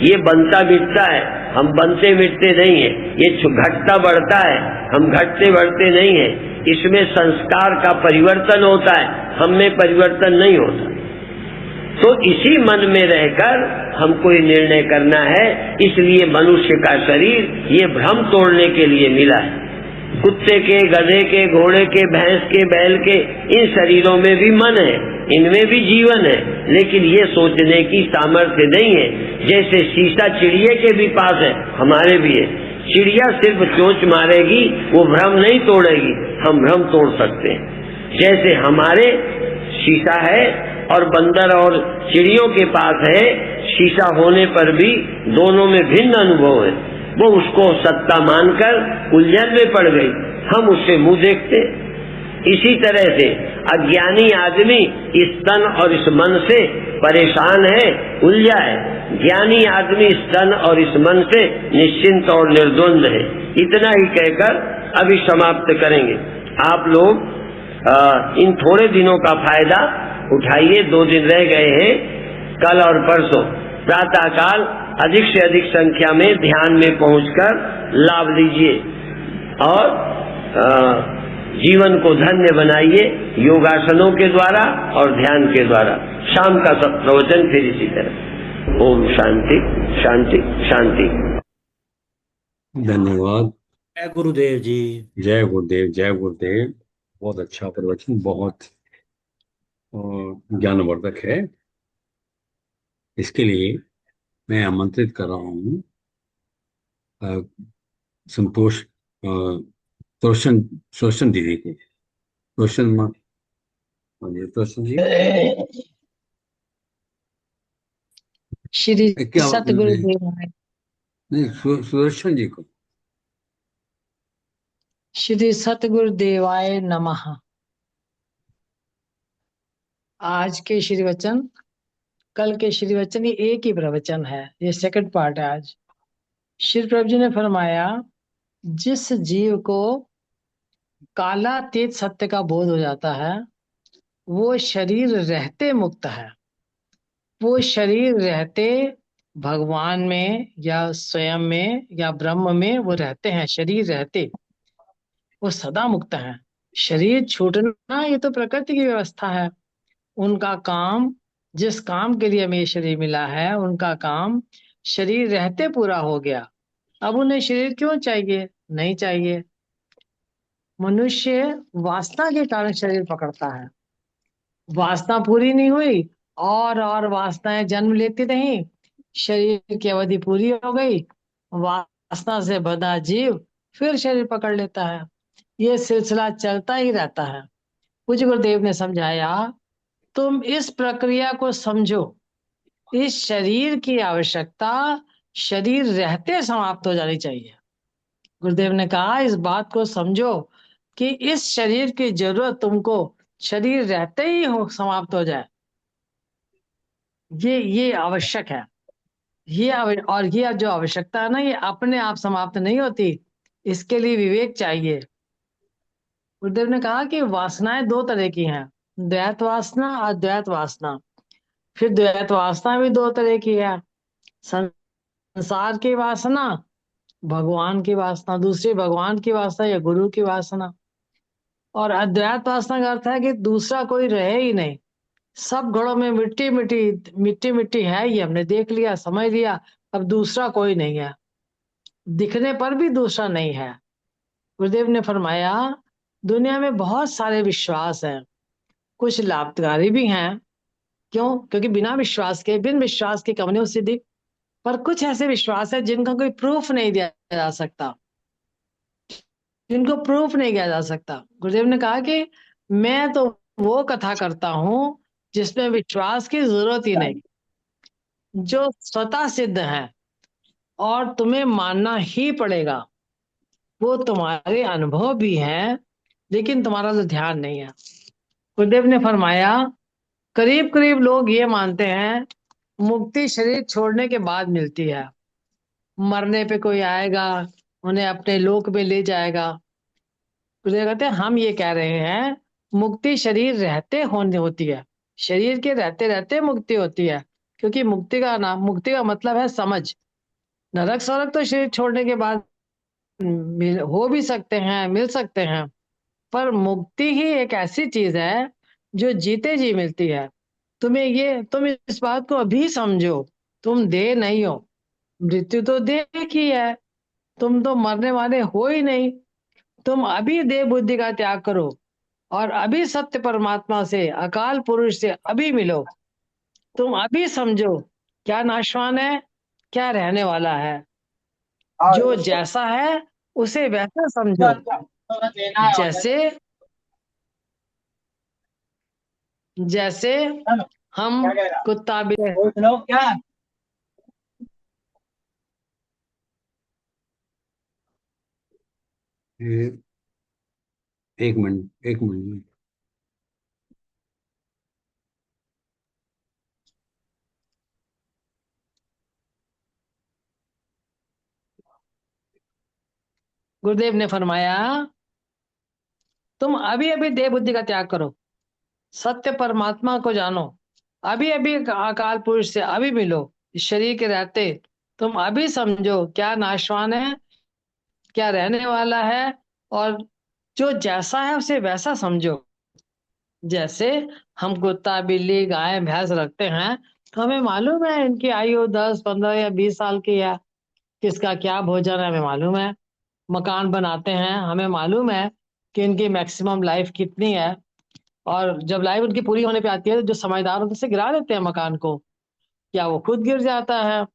ये बनता मिटता है, हम बनते मिटते नहीं है। ये घटता बढ़ता है, हम घटते बढ़ते नहीं है। इसमें संस्कार का परिवर्तन होता है, हम में परिवर्तन नहीं होता। तो इसी मन में रहकर हमको ये निर्णय करना है। इसलिए मनुष्य का शरीर ये भ्रम तोड़ने के लिए मिला है। कुत्ते के, गधे के, घोड़े के, भैंस के, बैल के, इन शरीरों में भी मन है, इनमें भी जीवन है, लेकिन ये सोचने की सामर्थ्य नहीं है। जैसे शीशा चिड़िया के भी पास है, हमारे भी है। चिड़िया सिर्फ चोंच मारेगी, वो भ्रम नहीं तोड़ेगी, हम भ्रम तोड़ सकते हैं। जैसे हमारे शीशा है और बंदर और चिड़ियों के पास है, शीशा होने पर भी दोनों में भिन्न अनुभव है। वो उसको सत्ता मानकर उलझन में पड़ गई, हम उससे मुंह देखते। इसी तरह से अज्ञानी आदमी इस तन और इस मन से परेशान है, उलझा है। ज्ञानी आदमी इस तन और इस मन से निश्चिंत और निर्द्वंद है। इतना ही कहकर अभी समाप्त करेंगे। आप लोग इन थोड़े दिनों का फायदा उठाइए। 2 दिन रह गए हैं, कल और परसों प्रातःकाल अधिक से अधिक संख्या में ध्यान में पहुंचकर लाभ लीजिए और जीवन को धन्य बनाइए योगासनों के द्वारा और ध्यान के द्वारा। शाम का सब प्रवचन फिर इसी तरह। ओम शांति शांति शांति। धन्यवाद। जय गुरुदेव जी। जय गुरुदेव, जय गुरुदेव। बहुत अच्छा प्रवचन, बहुत ज्ञानवर्धक है। इसके लिए मैं आमंत्रित कर रहा हूँ संतोष रोशन दीदी को। रोशन जी श्री क्या सतगुरुदेव नहीं, सुदर्शन जी को। श्री सतगुरुदेवाय नमः। आज के श्री वचन, कल के श्री वचन, ये एक ही प्रवचन है, ये सेकंड पार्ट है। आज श्री प्रभु जी ने फरमाया, जिस जीव को कालातीत सत्य का बोध हो जाता है वो शरीर रहते मुक्त है। वो शरीर रहते भगवान में या स्वयं में या ब्रह्म में वो रहते हैं। शरीर रहते वो सदा मुक्त है। शरीर छूटना ये तो प्रकृति की व्यवस्था है। उनका काम, जिस काम के लिए हमें ये शरीर मिला है, उनका काम शरीर रहते पूरा हो गया। अब उन्हें शरीर क्यों चाहिए? नहीं चाहिए। मनुष्य वासना के कारण शरीर पकड़ता है। वासना पूरी नहीं हुई और वासनाएं जन्म लेती रही, शरीर की अवधि पूरी हो गई, वासना से बंधा जीव फिर शरीर पकड़ लेता है। ये सिलसिला चलता ही रहता है। पूज्य गुरुदेव ने समझाया, तुम इस प्रक्रिया को समझो। इस शरीर की आवश्यकता शरीर रहते समाप्त हो जानी चाहिए। गुरुदेव ने कहा, इस बात को समझो कि इस शरीर की जरूरत तुमको शरीर रहते ही हो समाप्त हो जाए। ये आवश्यक है। और ये जो आवश्यकता है ना, ये अपने आप समाप्त नहीं होती, इसके लिए विवेक चाहिए। गुरुदेव ने कहा कि वासनाएं 2 तरह की हैं, द्वैत वासना और अद्वैत वासना। फिर द्वैत वासना भी 2 तरह की है, संसार की वासना, भगवान की वासना, दूसरी भगवान की वासना या गुरु की वासना। और अद्वैत वासना का अर्थ है कि दूसरा कोई रहे ही नहीं, सब घड़ों में मिट्टी मिट्टी मिट्टी मिट्टी है, ये हमने देख लिया, समझ लिया, अब दूसरा कोई नहीं है, दिखने पर भी दूसरा नहीं है। गुरुदेव ने फरमाया दुनिया में बहुत सारे विश्वास हैं, कुछ लाभकारी भी हैं। क्यों? क्योंकि बिना विश्वास के, बिन विश्वास के कवनो सिद्धि। पर कुछ ऐसे विश्वास है जिनका कोई प्रूफ नहीं दिया जा सकता, जिनको प्रूफ नहीं किया जा सकता। गुरुदेव ने कहा कि मैं तो वो कथा करता हूं जिसमें विश्वास की जरूरत ही नहीं, जो स्वतः सिद्ध है और तुम्हें मानना ही पड़ेगा। वो तुम्हारे अनुभव भी हैं, लेकिन तुम्हारा तो ध्यान नहीं है। गुरुदेव ने फरमाया करीब करीब लोग ये मानते हैं मुक्ति शरीर छोड़ने के बाद मिलती है, मरने पे कोई आएगा, उन्हें अपने लोक में ले जाएगा। गुरुदेव कहते हैं हम ये कह रहे हैं मुक्ति शरीर रहते होने होती है, शरीर के रहते रहते मुक्ति होती है। क्योंकि मुक्ति का मतलब है समझ। नरक स्वर्ग तो शरीर छोड़ने के बाद हो भी सकते हैं, मिल सकते हैं, पर मुक्ति ही एक ऐसी चीज है जो जीते जी मिलती है। तुम इस बात को अभी समझो, तुम देह नहीं हो, मृत्यु तो देह की है, तुम तो मरने वाले हो ही नहीं। तुम अभी देह बुद्धि का त्याग करो और अभी सत्य परमात्मा से, अकाल पुरुष से अभी मिलो। तुम अभी समझो क्या नाशवान है, क्या रहने वाला है। जो जैसा है उसे वैसा समझो। जैसे जैसे हम कुत्ता बिल्ली, ए- एक मिनट, एक मिनट। गुरुदेव ने फरमाया तुम अभी अभी देह बुद्धि का त्याग करो, सत्य परमात्मा को जानो, अभी अभी अकाल पुरुष से अभी मिलो। इस शरीर के रहते तुम अभी समझो क्या नाशवान है, क्या रहने वाला है, और जो जैसा है उसे वैसा समझो। जैसे हम कुत्ता बिल्ली गाय भैंस रखते हैं तो हमें मालूम है इनकी आयु 10 15 या 20 साल की है, किसका क्या भोजन है हमें मालूम है। मकान बनाते हैं, हमें मालूम है कि इनकी मैक्सिमम लाइफ कितनी है, और जब लाइफ उनकी पूरी होने पे आती है तो जो समझदार होते हैं उसे गिरा देते हैं मकान को, या वो खुद गिर जाता है।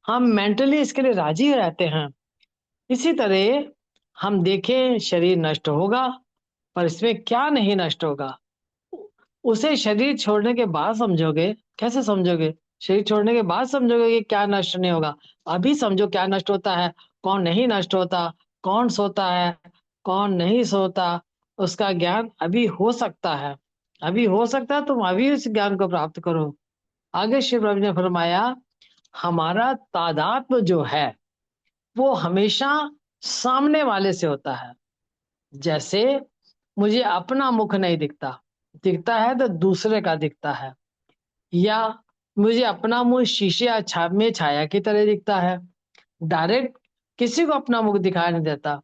हम मेंटली इसके लिए राजी रहते हैं। इसी तरह हम देखें शरीर नष्ट होगा, पर इसमें क्या नहीं नष्ट होगा उसे शरीर छोड़ने के बाद समझोगे। कैसे समझोगे? शरीर छोड़ने के बाद समझोगे कि क्या नष्ट नहीं होगा। अभी समझो क्या नष्ट होता है, कौन नहीं नष्ट होता, कौन सोता है, कौन नहीं सोता। उसका ज्ञान अभी हो सकता है, अभी हो सकता है, तुम अभी उस ज्ञान को प्राप्त करो। आगे श्री प्रभु ने फरमाया हमारा तादात्म्य जो है वो हमेशा सामने वाले से होता है। जैसे मुझे अपना मुख नहीं दिखता, दिखता है तो दूसरे का दिखता है। या मुझे अपना मुंह शीशे या में छाया की तरह दिखता है। डायरेक्ट किसी को अपना मुख दिखाई नहीं देता।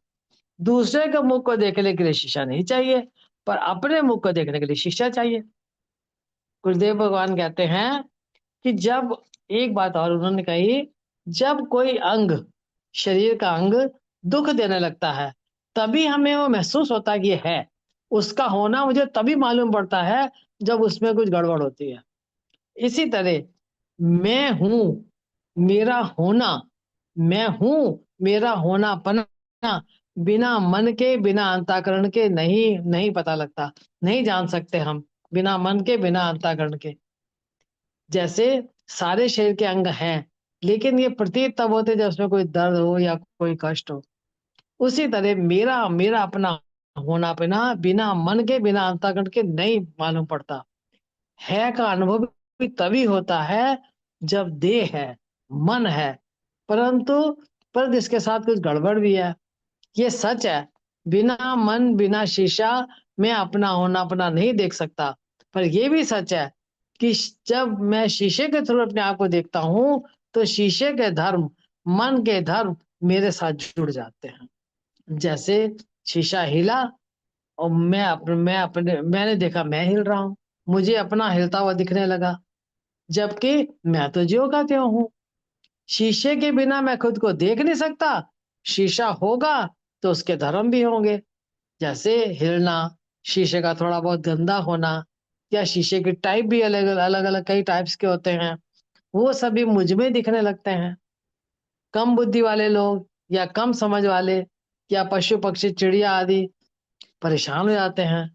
दूसरे के मुख को देखने के लिए शीशा नहीं चाहिए, पर अपने मुख को देखने के लिए शीशा चाहिए। गुरुदेव भगवान कहते हैं कि जब, एक बात और उन्होंने कही, जब कोई अंग, शरीर का अंग दुख देने लगता है तभी हमें वो महसूस होता है कि ये है। उसका होना मुझे तभी मालूम पड़ता है जब उसमें कुछ गड़बड़ होती है। इसी तरह मैं हूं, मेरा होना, मैं हूं, मेरा होना पना बिना मन के, बिना अंतःकरण के नहीं नहीं पता लगता, नहीं जान सकते हम, बिना मन के, बिना अंतःकरण के। जैसे सारे शरीर के अंग हैं, लेकिन ये प्रतीत तब होते जब उसमें कोई दर्द हो या कोई कष्ट हो। उसी तरह मेरा मेरा अपना होना पना बिना मन के, बिना अंतःकरण के नहीं मालूम पड़ता। है का अनुभव भी तभी होता है जब देह है, मन है, परंतु पर इसके साथ कुछ गड़बड़ भी है। ये सच है, बिना मन बिना शीशा मैं अपना होना अपना नहीं देख सकता। पर यह भी सच है कि जब मैं शीशे के थ्रू अपने आप को देखता हूं तो शीशे के धर्म, मन के धर्म मेरे साथ जुड़ जाते हैं। जैसे शीशा हिला और मैंने देखा मैं हिल रहा हूं, मुझे अपना हिलता हुआ दिखने लगा, जबकि मैं तो ज्यों का त्यों हूं। शीशे के बिना मैं खुद को देख नहीं सकता, शीशा होगा तो उसके धर्म भी होंगे। जैसे हिलना, शीशे का थोड़ा बहुत गंदा होना, या शीशे की टाइप भी अलग अलग अलग कई टाइप्स के होते हैं, वो सभी मुझ में दिखने लगते हैं। कम बुद्धि वाले लोग या कम समझ वाले या पशु पक्षी चिड़िया आदि परेशान हो जाते हैं।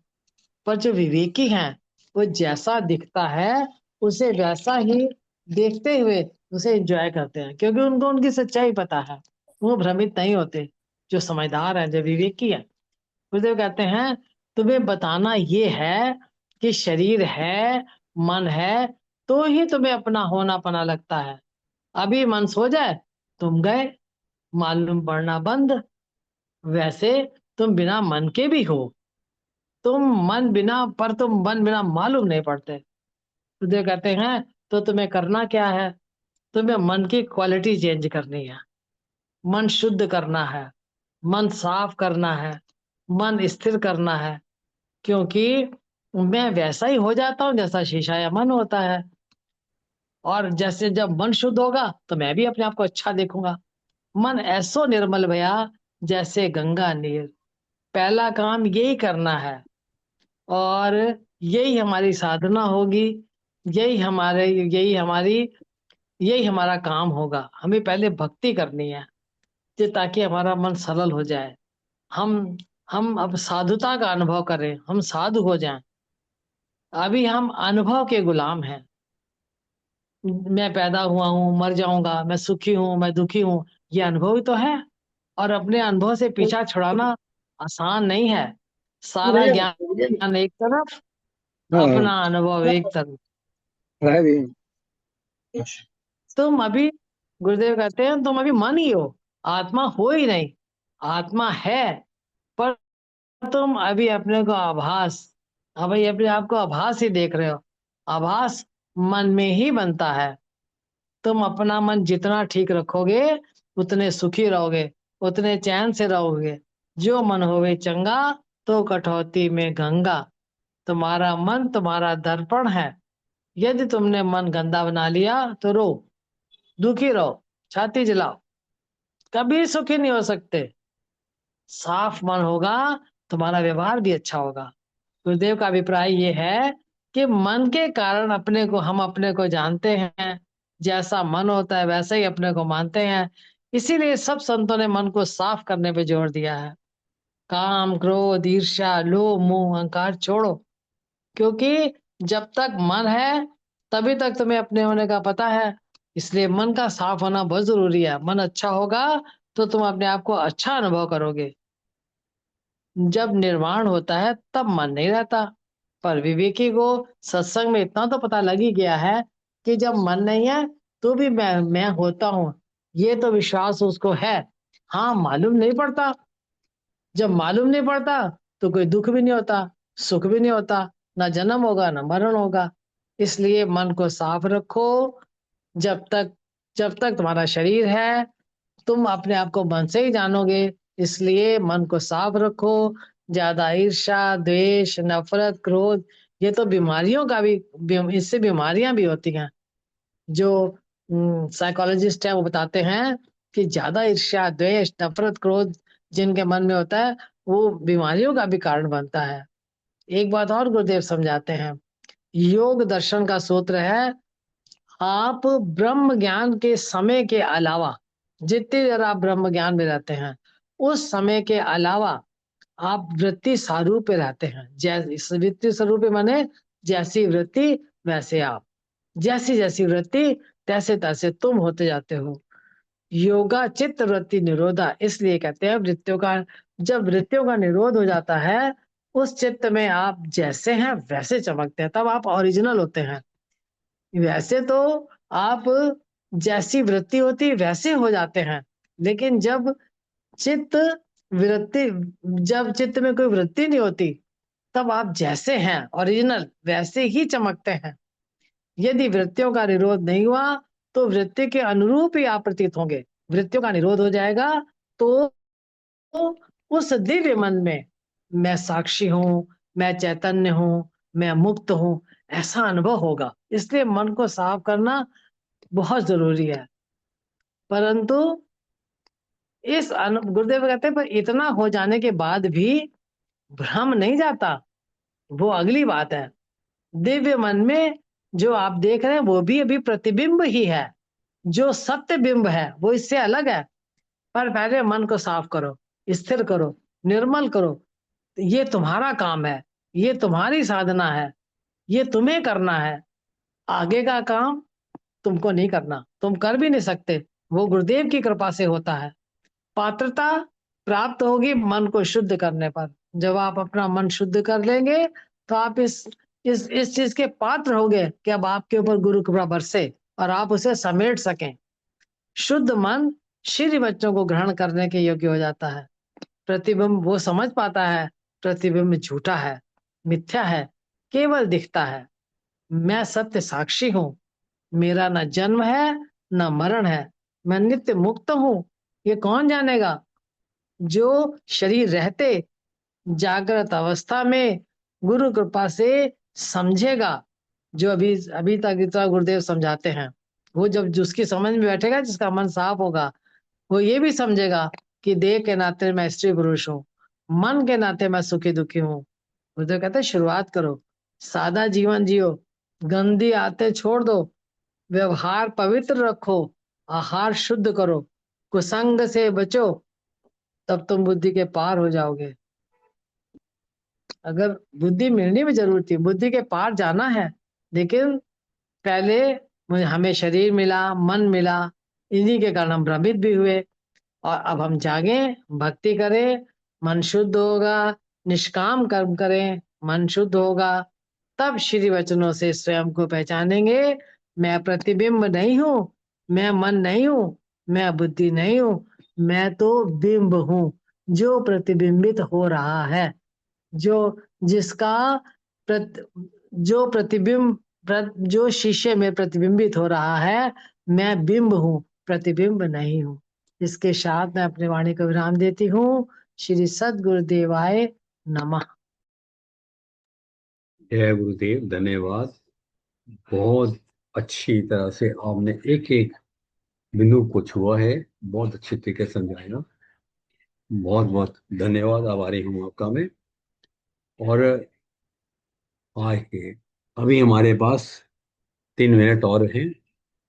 पर जो विवेकी हैं, वो जैसा दिखता है उसे वैसा ही देखते हुए उसे एंजॉय करते हैं, क्योंकि उनको उनकी सच्चाई पता है। वो भ्रमित नहीं होते। जो समझदार है, जो विवेकी है, गुरुदेव कहते हैं तुम्हें बताना ये है कि शरीर है, मन है, तो ही तुम्हें अपना होना पना लगता है। अभी मन सो जाए, तुम गए, मालूम पड़ना बंद। वैसे तुम बिना मन के भी हो, तुम मन बिना मालूम नहीं पड़ते। गुरुदेव कहते हैं तो तुम्हें करना क्या है? तुम्हें मन की क्वालिटी चेंज करनी है, मन शुद्ध करना है, मन साफ करना है, मन स्थिर करना है। क्योंकि मैं वैसा ही हो जाता हूँ जैसा शीशा या मन होता है। और जैसे जब मन शुद्ध होगा तो मैं भी अपने आप को अच्छा देखूंगा। मन ऐसो निर्मल भया जैसे गंगा नीर। पहला काम यही करना है, और यही हमारी साधना होगी। यही हमारा काम होगा। हमें पहले भक्ति करनी है, ताकि हमारा मन सरल हो जाए। हम हम अब साधुता का अनुभव करें, हम साधु हो जाएं। अभी हम अनुभव के गुलाम हैं। मैं पैदा हुआ हूँ, मर जाऊंगा, मैं सुखी हूँ, मैं दुखी हूँ, ये अनुभव ही तो है। और अपने अनुभव से पीछा छुड़ाना आसान नहीं है। सारा ज्ञान एक तरफ, हाँ, अपना अनुभव एक तरफ। है भी। तुम अभी, गुरुदेव कहते हैं तुम अभी मन ही हो, आत्मा हो ही नहीं। आत्मा है, पर तुम अभी अपने को आभास, अभी अपने आप को आभास ही देख रहे हो। आभास मन में ही बनता है। तुम अपना मन जितना ठीक रखोगे, उतने सुखी रहोगे, उतने चैन से रहोगे। जो मन होवे चंगा, तो कटौती में गंगा। तुम्हारा मन तुम्हारा दर्पण है। यदि तुमने मन गंदा बना लिया तो रो, दुखी रहो, छाती जलाओ, कभी सुखी नहीं हो सकते। साफ मन होगा, तुम्हारा व्यवहार भी अच्छा होगा। गुरुदेव का अभिप्राय ये है कि मन के कारण हम अपने को जानते हैं। जैसा मन होता है वैसे ही अपने को मानते हैं। इसीलिए सब संतों ने मन को साफ करने पे जोर दिया है। काम, क्रोध, ईर्ष्या, लोभ, मोह, अहंकार छोड़ो। क्योंकि जब तक मन है, तभी तक तुम्हें अपने होने का पता है। इसलिए मन का साफ होना बहुत जरूरी है। मन अच्छा होगा तो तुम अपने आप को अच्छा अनुभव करोगे। जब निर्वाण होता है तब मन नहीं रहता। पर विवेकी को सत्संग में इतना तो पता लग ही गया है कि जब मन नहीं है तो भी मैं होता हूँ, ये तो विश्वास उसको है। हाँ, मालूम नहीं पड़ता। जब मालूम नहीं पड़ता तो कोई दुख भी नहीं होता, सुख भी नहीं होता, ना जन्म होगा ना मरण होगा। इसलिए मन को साफ रखो। जब तक जब तक तुम्हारा शरीर है, तुम अपने आप को मन से ही जानोगे। इसलिए मन को साफ रखो। ज्यादा ईर्ष्या, द्वेष, नफरत, क्रोध, ये तो बीमारियों का भी, इससे बीमारियां भी होती हैं। जो साइकोलॉजिस्ट है वो बताते हैं कि ज्यादा ईर्ष्या, द्वेष, नफरत, क्रोध जिनके मन में होता है, वो बीमारियों का भी कारण बनता है। एक बात और गुरुदेव समझाते हैं। योग दर्शन का सूत्र है, आप ब्रह्म ज्ञान के समय के अलावा, जितनी देर आप ब्रह्म ज्ञान में रहते हैं, उस समय के अलावा आप वृत्ति स्वरूप पे रहते हैं। जैसी वृत्ति स्वरूप माने जैसी वृत्ति वैसे आप, जैसी जैसी वृत्ति तैसे तैसे तुम होते जाते हो। योगा चित्त वृत्ति निरोधा, इसलिए कहते हैं वृत्तियों का, जब वृत्तियों का निरोध हो जाता है, उस चित्त में आप जैसे हैं वैसे चमकते हैं, तब आप ओरिजिनल होते हैं। वैसे तो आप जैसी वृत्ति होती वैसे हो जाते हैं, लेकिन चित्त वृत्ति जब चित्त में कोई वृत्ति नहीं होती, तब आप जैसे हैं ओरिजिनल वैसे ही चमकते हैं। यदि वृत्तियों का निरोध नहीं हुआ तो वृत्ति के अनुरूप ही आप प्रतीत होंगे। वृत्तियों का निरोध हो जाएगा तो उस दिव्य मन में मैं साक्षी हूँ, मैं चैतन्य हूँ, मैं मुक्त हूँ, ऐसा अनुभव होगा। इसलिए मन को साफ करना बहुत जरूरी है। परंतु गुरुदेव कहते हैं पर इतना हो जाने के बाद भी भ्रम नहीं जाता, वो अगली बात है। दिव्य मन में जो आप देख रहे हैं वो भी अभी प्रतिबिंब ही है, जो सत्य बिंब है वो इससे अलग है। पर पहले मन को साफ करो, स्थिर करो, निर्मल करो। ये तुम्हारा काम है, ये तुम्हारी साधना है, ये तुम्हें करना है। आगे का काम तुमको नहीं करना, तुम कर भी नहीं सकते, वो गुरुदेव की कृपा से होता है। पात्रता प्राप्त होगी मन को शुद्ध करने पर। जब आप अपना मन शुद्ध कर लेंगे तो आप इस चीज के पात्र होंगे कि अब आपके ऊपर गुरु कृपा बरसे और आप उसे समेट सकें। शुद्ध मन श्री बच्चों को ग्रहण करने के योग्य हो जाता है। प्रतिबिंब वो समझ पाता है, प्रतिबिंब झूठा है, मिथ्या है, केवल दिखता है। मैं सत्य साक्षी हूँ, मेरा न जन्म है न मरण है, मैं नित्य मुक्त हूँ। ये कौन जानेगा? जो शरीर रहते जागृत अवस्था में गुरु कृपा से समझेगा। जो अभी अभी तक इतना गुरुदेव समझाते हैं, वो जब जिसकी समझ में बैठेगा, जिसका मन साफ होगा, वो ये भी समझेगा कि देह के नाते मैं स्त्री पुरुष हूँ, मन के नाते मैं सुखी दुखी हूँ। गुरुदेव कहते हैं शुरुआत करो, सादा जीवन जियो, गंदी आदतें छोड़ दो, व्यवहार पवित्र रखो, आहार शुद्ध करो, कुसंग से बचो, तब तुम बुद्धि के पार हो जाओगे। अगर बुद्धि मिलनी भी जरूर थी, बुद्धि के पार जाना है, लेकिन पहले हमें शरीर मिला, मन मिला, इन्हीं के कारण हम भ्रमित भी हुए। और अब हम जागें, भक्ति करें, मन शुद्ध होगा, निष्काम कर्म करें, मन शुद्ध होगा, तब श्री वचनों से स्वयं को पहचानेंगे। मैं प्रतिबिंब नहीं हूँ, मैं मन नहीं हूँ, मैं बुद्धि नहीं हूँ, मैं तो बिंब हूँ जो प्रतिबिंबित हो रहा है। जो जिसका प्रत, जो प्रतिबिंब जो शीशे में प्रतिबिंबित हो रहा है, मैं बिंब हूँ, प्रतिबिंब नहीं हूँ। इसके साथ मैं अपनी वाणी को विराम देती हूँ। श्री सद्गुरुदेवाय नमः। जय गुरुदेव, धन्यवाद। बहुत अच्छी तरह से आपने एक एक बिंदु को छुआ है, बहुत अच्छी तरीके से समझाया। बहुत बहुत धन्यवाद, आभारी हूँ आपका मैं। और आज के अभी हमारे पास 3 मिनट और हैं,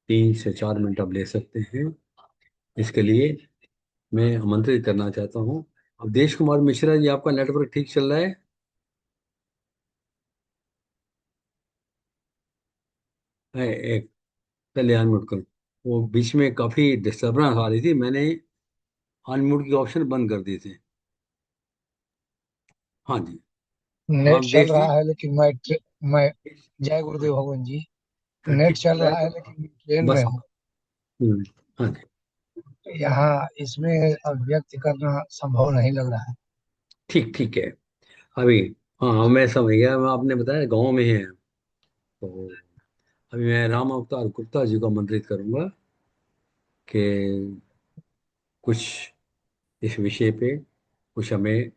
3 से 4 मिनट आप ले सकते हैं। इसके लिए मैं आमंत्रित करना चाहता हूँ अवधेश कुमार मिश्रा जी, आपका नेटवर्क ठीक चल रहा है? एक पहले अनम्यूट करूँ, वो बीच में काफी डिस्टर्बेंस आ रही थी, मैंने अनम्यूट की ऑप्शन बंद कर दी थी। हाँ जी। हाँ नेट चल अवधेश जी। रहा है लेकिन मैं जय गुरुदेव भगवान जी। नेट ठीक चल है रहा है तो लेकिन मैं ट्रेन में बस। हूँ। हाँ जी। यहाँ इसमें अभिव्यक्त करना संभव नहीं लग रहा है। ठीक ठीक है। अभी हाँ मैं समझ गया, मैं आपने बताया गांव में है, तो अभी मैं राम अवतार गुप्ता जी को आमंत्रित करूंगा कि कुछ इस विषय पे कुछ हमें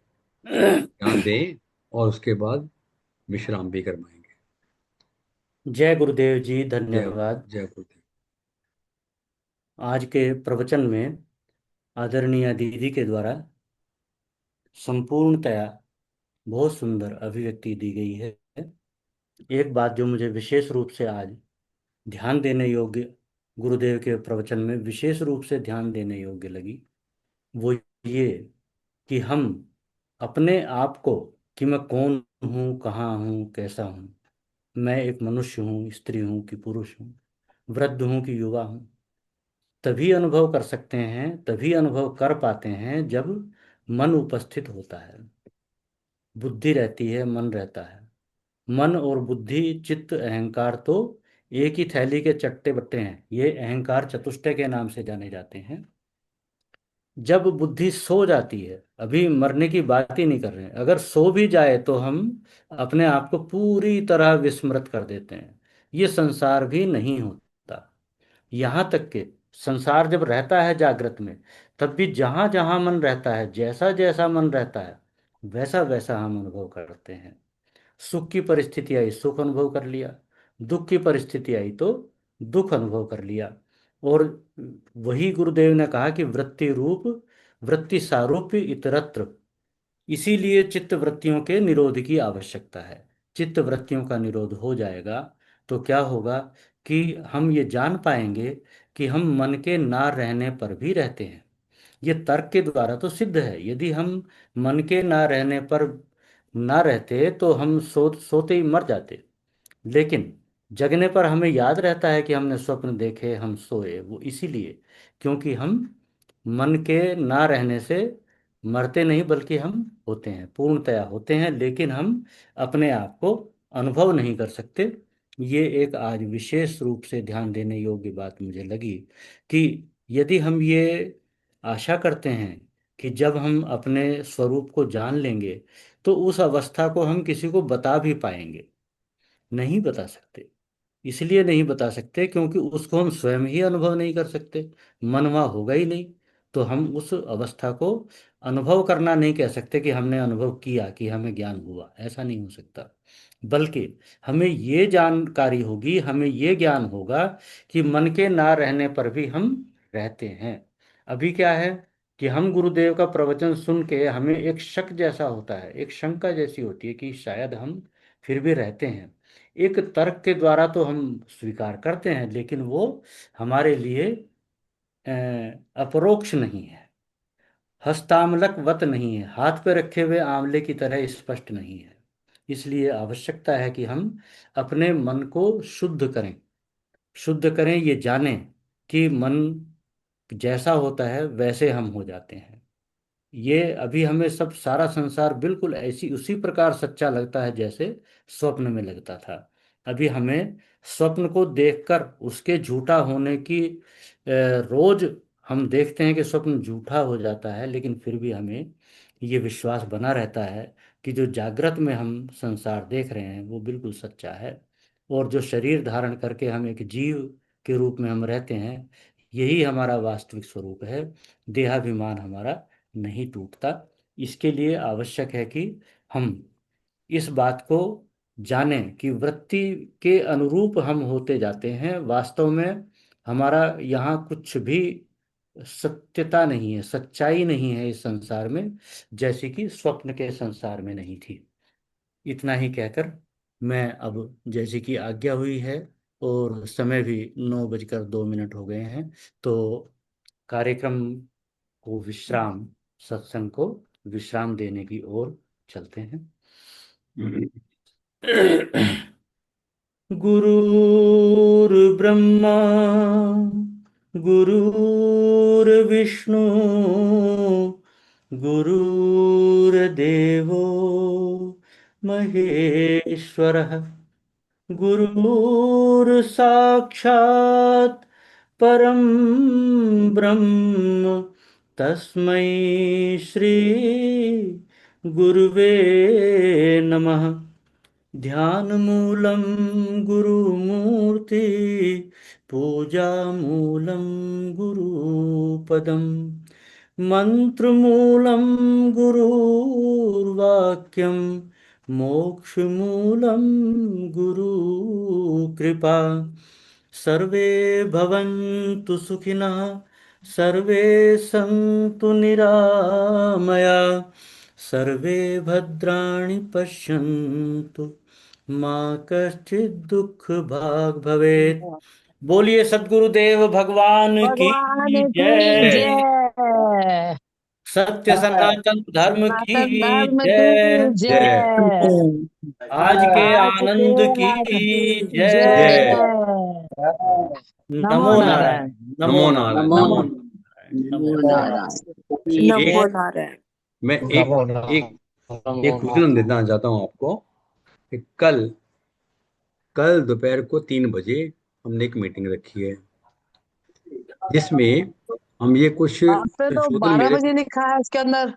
ध्यान दें, और उसके बाद विश्राम भी करवाएंगे। जय गुरुदेव जी, जय धन्यवाद। जय गुरुदेव। आज के प्रवचन में आदरणीय दीदी के द्वारा संपूर्णतया बहुत सुंदर अभिव्यक्ति दी गई है। एक बात जो मुझे विशेष रूप से आज ध्यान देने योग्य, गुरुदेव के प्रवचन में विशेष रूप से ध्यान देने योग्य लगी, वो ये कि हम अपने आप को, कि मैं कौन हूँ, कहाँ हूँ, कैसा हूँ, मैं एक मनुष्य हूँ, स्त्री हूँ कि पुरुष हूँ, वृद्ध हूँ कि युवा हूँ, तभी अनुभव कर सकते हैं, तभी अनुभव कर पाते हैं जब मन उपस्थित होता है, बुद्धि रहती है, मन रहता है। मन और बुद्धि, चित्त, अहंकार तो एक ही थैली के चट्टे बट्टे हैं। ये अहंकार चतुष्टय के नाम से जाने जाते हैं। जब बुद्धि सो जाती है, अभी मरने की बात ही नहीं कर रहे हैं, अगर सो भी जाए तो हम अपने आप को पूरी तरह विस्मृत कर देते हैं, ये संसार भी नहीं होता। यहाँ तक कि संसार जब रहता है जागृत में, तब भी जहाँ जहाँ मन रहता है, जैसा जैसा मन रहता है, वैसा वैसा हम अनुभव करते हैं। सुख की परिस्थिति आई, सुख अनुभव कर लिया, दुख की परिस्थिति आई तो दुख अनुभव कर लिया। और वही गुरुदेव ने कहा कि वृत्ति रूप वृत्ति सारूप्य इतरत्र। इसीलिए चित्त वृत्तियों के निरोध की आवश्यकता है। चित्त वृत्तियों का निरोध हो जाएगा तो क्या होगा कि हम ये जान पाएंगे कि हम मन के ना रहने पर भी रहते हैं। ये तर्क के द्वारा तो सिद्ध है। यदि हम मन के ना रहने पर ना रहते तो हम सोते ही मर जाते। लेकिन जगने पर हमें याद रहता है कि हमने स्वप्न देखे, हम सोए, वो इसीलिए क्योंकि हम मन के ना रहने से मरते नहीं बल्कि हम होते हैं, पूर्णतया होते हैं, लेकिन हम अपने आप को अनुभव नहीं कर सकते। ये एक आज विशेष रूप से ध्यान देने योग्य बात मुझे लगी कि यदि हम ये आशा करते हैं कि जब हम अपने स्वरूप को जान लेंगे तो उस अवस्था को हम किसी को बता भी पाएंगे। नहीं बता सकते। इसलिए नहीं बता सकते क्योंकि उसको हम स्वयं ही अनुभव नहीं कर सकते, मन वहाँ होगा ही नहीं। तो हम उस अवस्था को अनुभव करना नहीं कह सकते कि हमने अनुभव किया, कि हमें ज्ञान हुआ, ऐसा नहीं हो सकता। बल्कि हमें ये जानकारी होगी, हमें ये ज्ञान होगा कि मन के ना रहने पर भी हम रहते हैं। अभी क्या है कि हम गुरुदेव का प्रवचन सुन के हमें एक शक जैसा होता है, एक शंका जैसी होती है कि शायद हम फिर भी रहते हैं। एक तर्क के द्वारा तो हम स्वीकार करते हैं, लेकिन वो हमारे लिए अपरोक्ष नहीं है, हस्तामलक वत नहीं है, हाथ पे रखे हुए आंवले की तरह स्पष्ट नहीं है। इसलिए आवश्यकता है कि हम अपने मन को शुद्ध करें। शुद्ध करें, ये जानें कि मन जैसा होता है वैसे हम हो जाते हैं। ये अभी हमें सब सारा संसार बिल्कुल ऐसी उसी प्रकार सच्चा लगता है जैसे स्वप्न में लगता था। अभी हमें स्वप्न को देखकर उसके झूठा होने की रोज हम देखते हैं कि स्वप्न झूठा हो जाता है, लेकिन फिर भी हमें ये विश्वास बना रहता है कि जो जागृत में हम संसार देख रहे हैं वो बिल्कुल सच्चा है। और जो शरीर धारण करके हम एक जीव के रूप में हम रहते हैं, यही हमारा वास्तविक स्वरूप है। देहाभिमान हमारा नहीं टूटता। इसके लिए आवश्यक है कि हम इस बात को जानें कि वृत्ति के अनुरूप हम होते जाते हैं। वास्तव में हमारा यहाँ कुछ भी सत्यता नहीं है, सच्चाई नहीं है इस संसार में, जैसे कि स्वप्न के संसार में नहीं थी। इतना ही कहकर मैं अब, जैसे कि आज्ञा हुई है और समय भी 9:02 हो गए हैं, तो कार्यक्रम को विश्राम, सत्संग को विश्राम देने की ओर चलते हैं। गुरुर्ब्रह्मा गुरुर्विष्णु गुरुर्देवो महेश्वरः, गुरुर्साक्षात् परं ब्रह्म, तस्मै श्री गुरुवे नमः। ध्यानमूलं गुरुमूर्ति, पूजामूलं गुरुपदं, मन्त्रमूलं गुरुर्वाक्यं, मोक्षमूलं गुरुकृपा। सर्वे भवन्तु सुखिनः, सर्वे सन्तु निरामया, सर्वे भद्राणि पश्यन्तु, माँ कश्चित् दुख भाग भवेत्। बोलिए सद्गुरुदेव भगवान की भगवान की जय। जय। सत्य सनातन धर्म की सनातन धर्म जय। की जय। आज के आज के आनंद की आज की जय। जय। जय। नमो नमो नारायण। नारायण, नमो नमो नारायण, नारायण, नमो नमो नारायण, नमो नमो नारायण। नारायण। एक नमो नारायण। मैं एक नमो एक नमो एक सूचना देना चाहता हूँ आपको कि कल कल दोपहर को 3 बजे हमने एक मीटिंग रखी है, जिसमें हम ये कुछ आपने तो संशोधन 12 मेरे। बजे लिखा है इसके अंदर,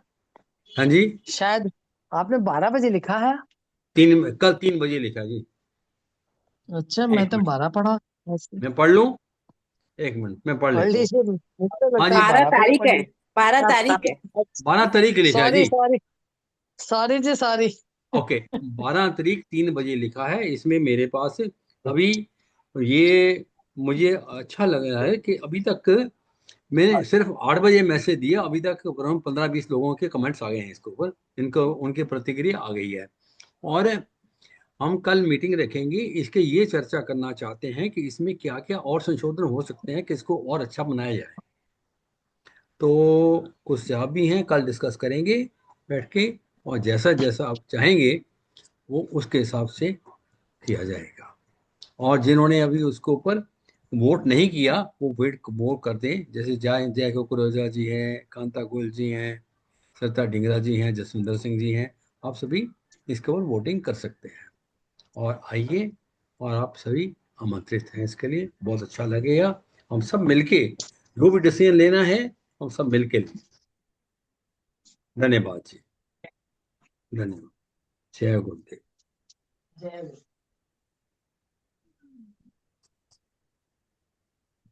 हाँ जी, शायद आपने 12 बजे लिखा है। कल 3 बजे लिखा जी। अच्छा, मैं एक तो मिनट 12 पढ़ा ऐसे। मैं पढ़ लूँ, एक मिनट मैं पढ़ पढ़ लेता हूँ। लीजिए, मुझे हाँ लगता है जी, 12 बजे पढ़ ली। 12 तारीख है। 12 तारीख लिखा है सॉरी जी। सॉरी सॉरी जी, सॉरी। ओके, 12 तारीख 3 बजे लिखा है इसमें मेरे पास। अभी ये मुझे अच्छा लग रहा है कि अभी तक मैंने सिर्फ 8 बजे मैसेज दिया, अभी तक अराउंड 15-20 लोगों के कमेंट्स आ गए हैं इसके ऊपर, इनको उनकी प्रतिक्रिया आ गई है। और हम कल मीटिंग रखेंगे, इसके ये चर्चा करना चाहते हैं कि इसमें क्या क्या और संशोधन हो सकते हैं कि इसको और अच्छा बनाया जाए। तो कुछ सुझाव भी हैं, कल डिस्कस करेंगे बैठ के, और जैसा जैसा आप चाहेंगे वो उसके हिसाब से किया जाएगा। और जिन्होंने अभी उसके ऊपर वोट नहीं किया वो वोट कर दें, जैसे जय कुकुरेजा जी हैं, कांता गोयल जी हैं, सरिता डिंगरा जी हैं, जसविंदर सिंह जी हैं, आप सभी इसके ऊपर वोटिंग कर सकते हैं। और आइए, और आप सभी आमंत्रित हैं इसके लिए, बहुत अच्छा लगेगा। हम सब मिलके जो भी डिसीजन लेना है हम सब मिलके लें। धन्यवाद जी, धन्यवाद। जय गुरुदेव। जय